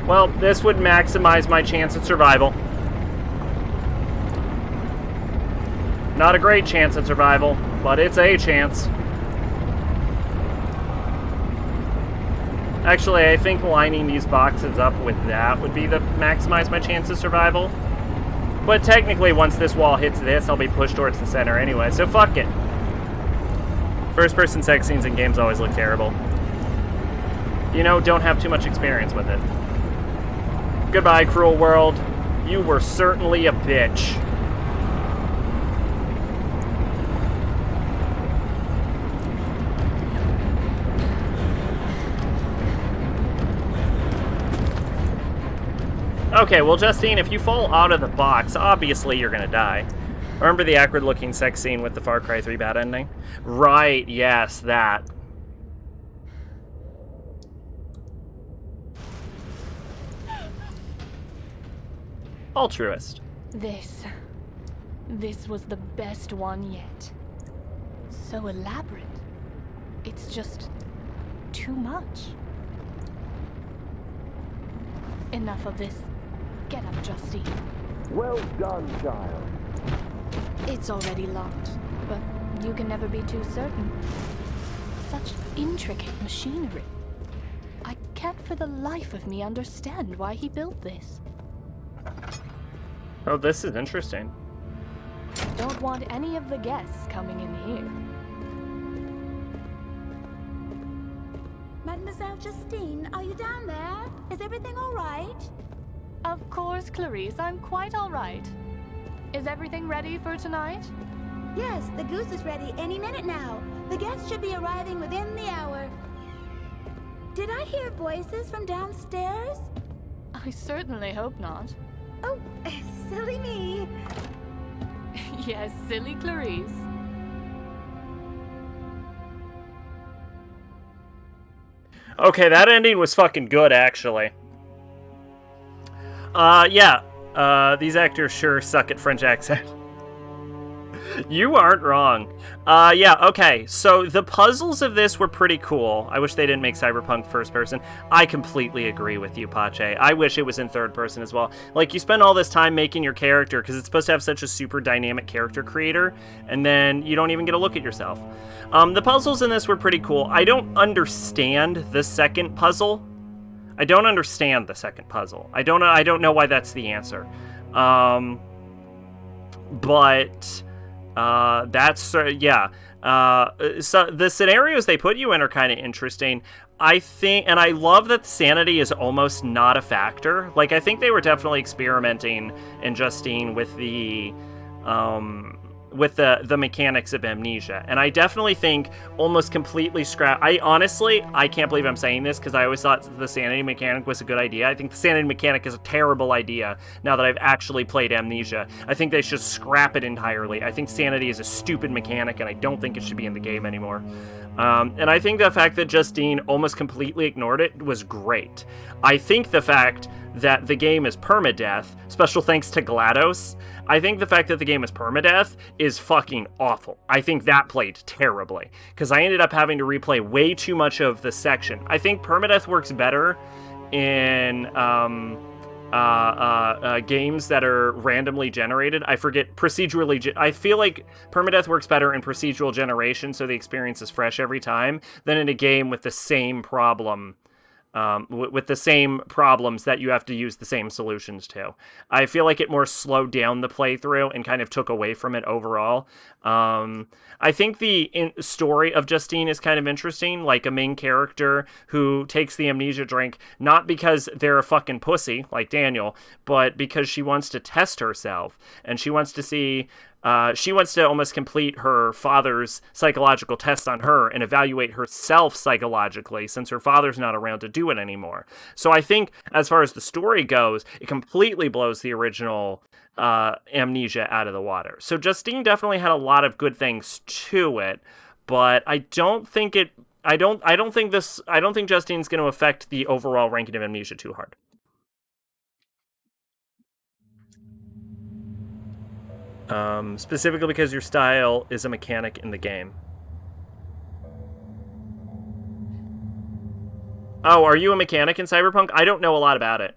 Well, this would maximize my chance at survival. Not a great chance at survival, but it's a chance. Actually, I think lining these boxes up with that would be the maximize my chance of survival. But technically, once this wall hits this, I'll be pushed towards the center anyway, so fuck it. First-person sex scenes in games always look terrible. You know, don't have too much experience with it. Goodbye, cruel world. You were certainly a bitch. Okay, well, Justine, if you fall out of the box, obviously you're gonna die. Remember the awkward-looking sex scene with the Far Cry 3 bad ending? Right, yes, that. Altruist. This was the best one yet. So elaborate. It's just too much. Enough of this. Get up, Justine. Well done, child. It's already locked, but You can never be too certain. Such intricate machinery. I can't for the life of me understand why he built this. Oh, this is interesting. Don't want any of the guests coming in here. Mademoiselle Justine, are you down there? Is everything all right? Of course, Clarice, I'm quite all right. Is everything ready for tonight? Yes, the goose is ready any minute now. The guests should be arriving within the hour. Did I hear voices from downstairs? I certainly hope not. Oh, silly me. Yes, silly Clarice. Okay, that ending was fucking good, actually. Yeah. These actors sure suck at French accent. You aren't wrong. Yeah, okay. So the puzzles of this were pretty cool. I wish they didn't make Cyberpunk first person. I completely agree with you, Pache. I wish it was in third person as well. Like, you spend all this time making your character because it's supposed to have such a super dynamic character creator, and then you don't even get a look at yourself. The puzzles in this were pretty cool. I don't understand the second puzzle. I don't understand the second puzzle. I don't know why that's the answer. But that's yeah. So the scenarios they put you in are kind of interesting. I think, and I love that sanity is almost not a factor. Like, I think they were definitely experimenting in Justine with the mechanics of Amnesia, and I definitely think almost completely I can't believe I'm saying this because I always thought the sanity mechanic was a good idea. I think the sanity mechanic is a terrible idea now that I've actually played Amnesia. I think they should scrap it entirely. I think sanity is a stupid mechanic, and I don't think it should be in the game anymore. And I think the fact that Justine almost completely ignored it was great. I think the fact that the game is permadeath, special thanks to GLaDOS, I think the fact that the game is permadeath is fucking awful. I think that played terribly, because I ended up having to replay way too much of the section. I think permadeath works better in games that are randomly generated. I forget, procedurally, I feel like permadeath works better in procedural generation, so the experience is fresh every time, than in a game with the same problem. With the same problems that you have to use the same solutions to. I feel like it more slowed down the playthrough and kind of took away from it overall. I think the story of Justine is kind of interesting, like a main character who takes the amnesia drink, not because they're a fucking pussy, like Daniel, but because she wants to test herself, and she wants to see... she wants to almost complete her father's psychological tests on her and evaluate herself psychologically, since her father's not around to do it anymore. So I think, as far as the story goes, it completely blows the original Amnesia out of the water. So Justine definitely had a lot of good things to it, but I don't think Justine's going to affect the overall ranking of Amnesia too hard. Specifically because your style is a mechanic in the game. Oh, are you a mechanic in Cyberpunk? I don't know a lot about it.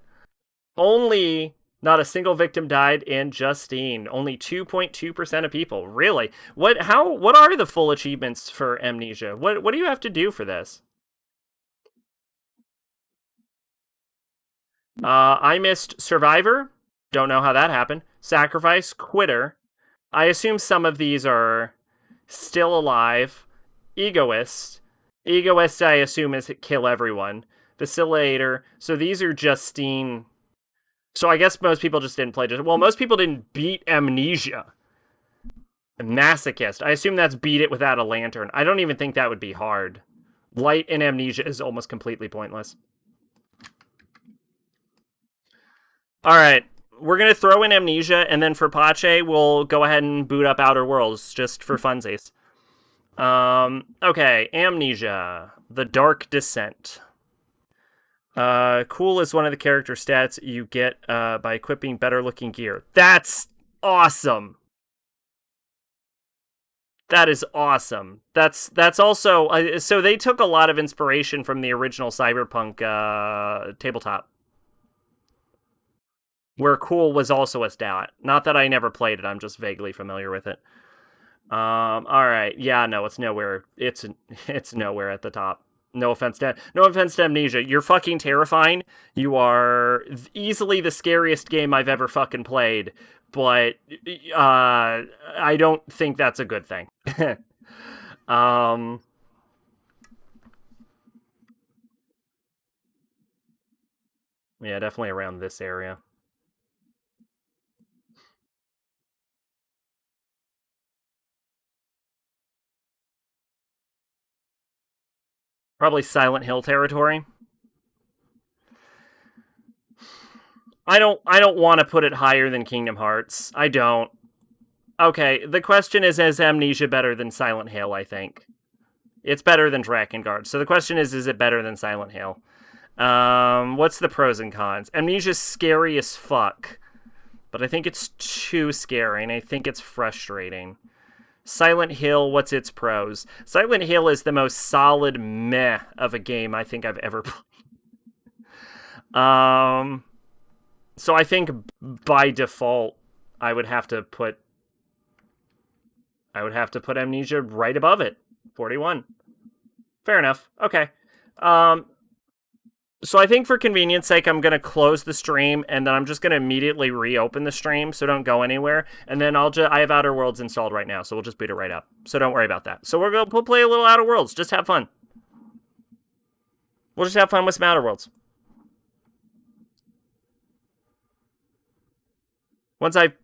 Only not a single victim died in Justine. Only 2.2% of people. Really? What are the full achievements for Amnesia? What do you have to do for this? I missed Survivor. Don't know how that happened. Sacrifice, Quitter. I assume some of these are still alive. Egoist. Egoist, I assume, is kill everyone. Vacillator. So these are Justine. So I guess most people just didn't play. Well, most people didn't beat Amnesia. Masochist. I assume that's beat it without a lantern. I don't even think that would be hard. Light in Amnesia is almost completely pointless. Alright. We're going to throw in Amnesia, and then for Pache, we'll go ahead and boot up Outer Worlds, just for funsies. Okay, Amnesia. The Dark Descent. Cool is one of the character stats you get by equipping better-looking gear. That's awesome! That is awesome. That's also... so they took a lot of inspiration from the original Cyberpunk tabletop, where cool was also a stat. Not that I never played it, I'm just vaguely familiar with it. All right. Yeah, no, it's nowhere. It's nowhere at the top. No offense to Amnesia. You're fucking terrifying. You are easily the scariest game I've ever fucking played, but I don't think that's a good thing. Yeah, definitely around this area. Probably Silent Hill territory. I don't want to put it higher than Kingdom Hearts. I don't. Okay, the question is Amnesia better than Silent Hill, I think. It's better than Drakengard. So the question is it better than Silent Hill? What's the pros and cons? Amnesia's scary as fuck, but I think it's too scary, and I think it's frustrating. Silent Hill, what's its pros? Silent Hill is the most solid meh of a game I think I've ever played. So I think by default, I would have to put Amnesia right above it. 41. Fair enough. Okay. So I think for convenience sake, I'm going to close the stream, and then I'm just going to immediately reopen the stream, so don't go anywhere. And then I have Outer Worlds installed right now, so we'll just boot it right up. So don't worry about that. So we'll play a little Outer Worlds. Just have fun. We'll just have fun with some Outer Worlds. Once I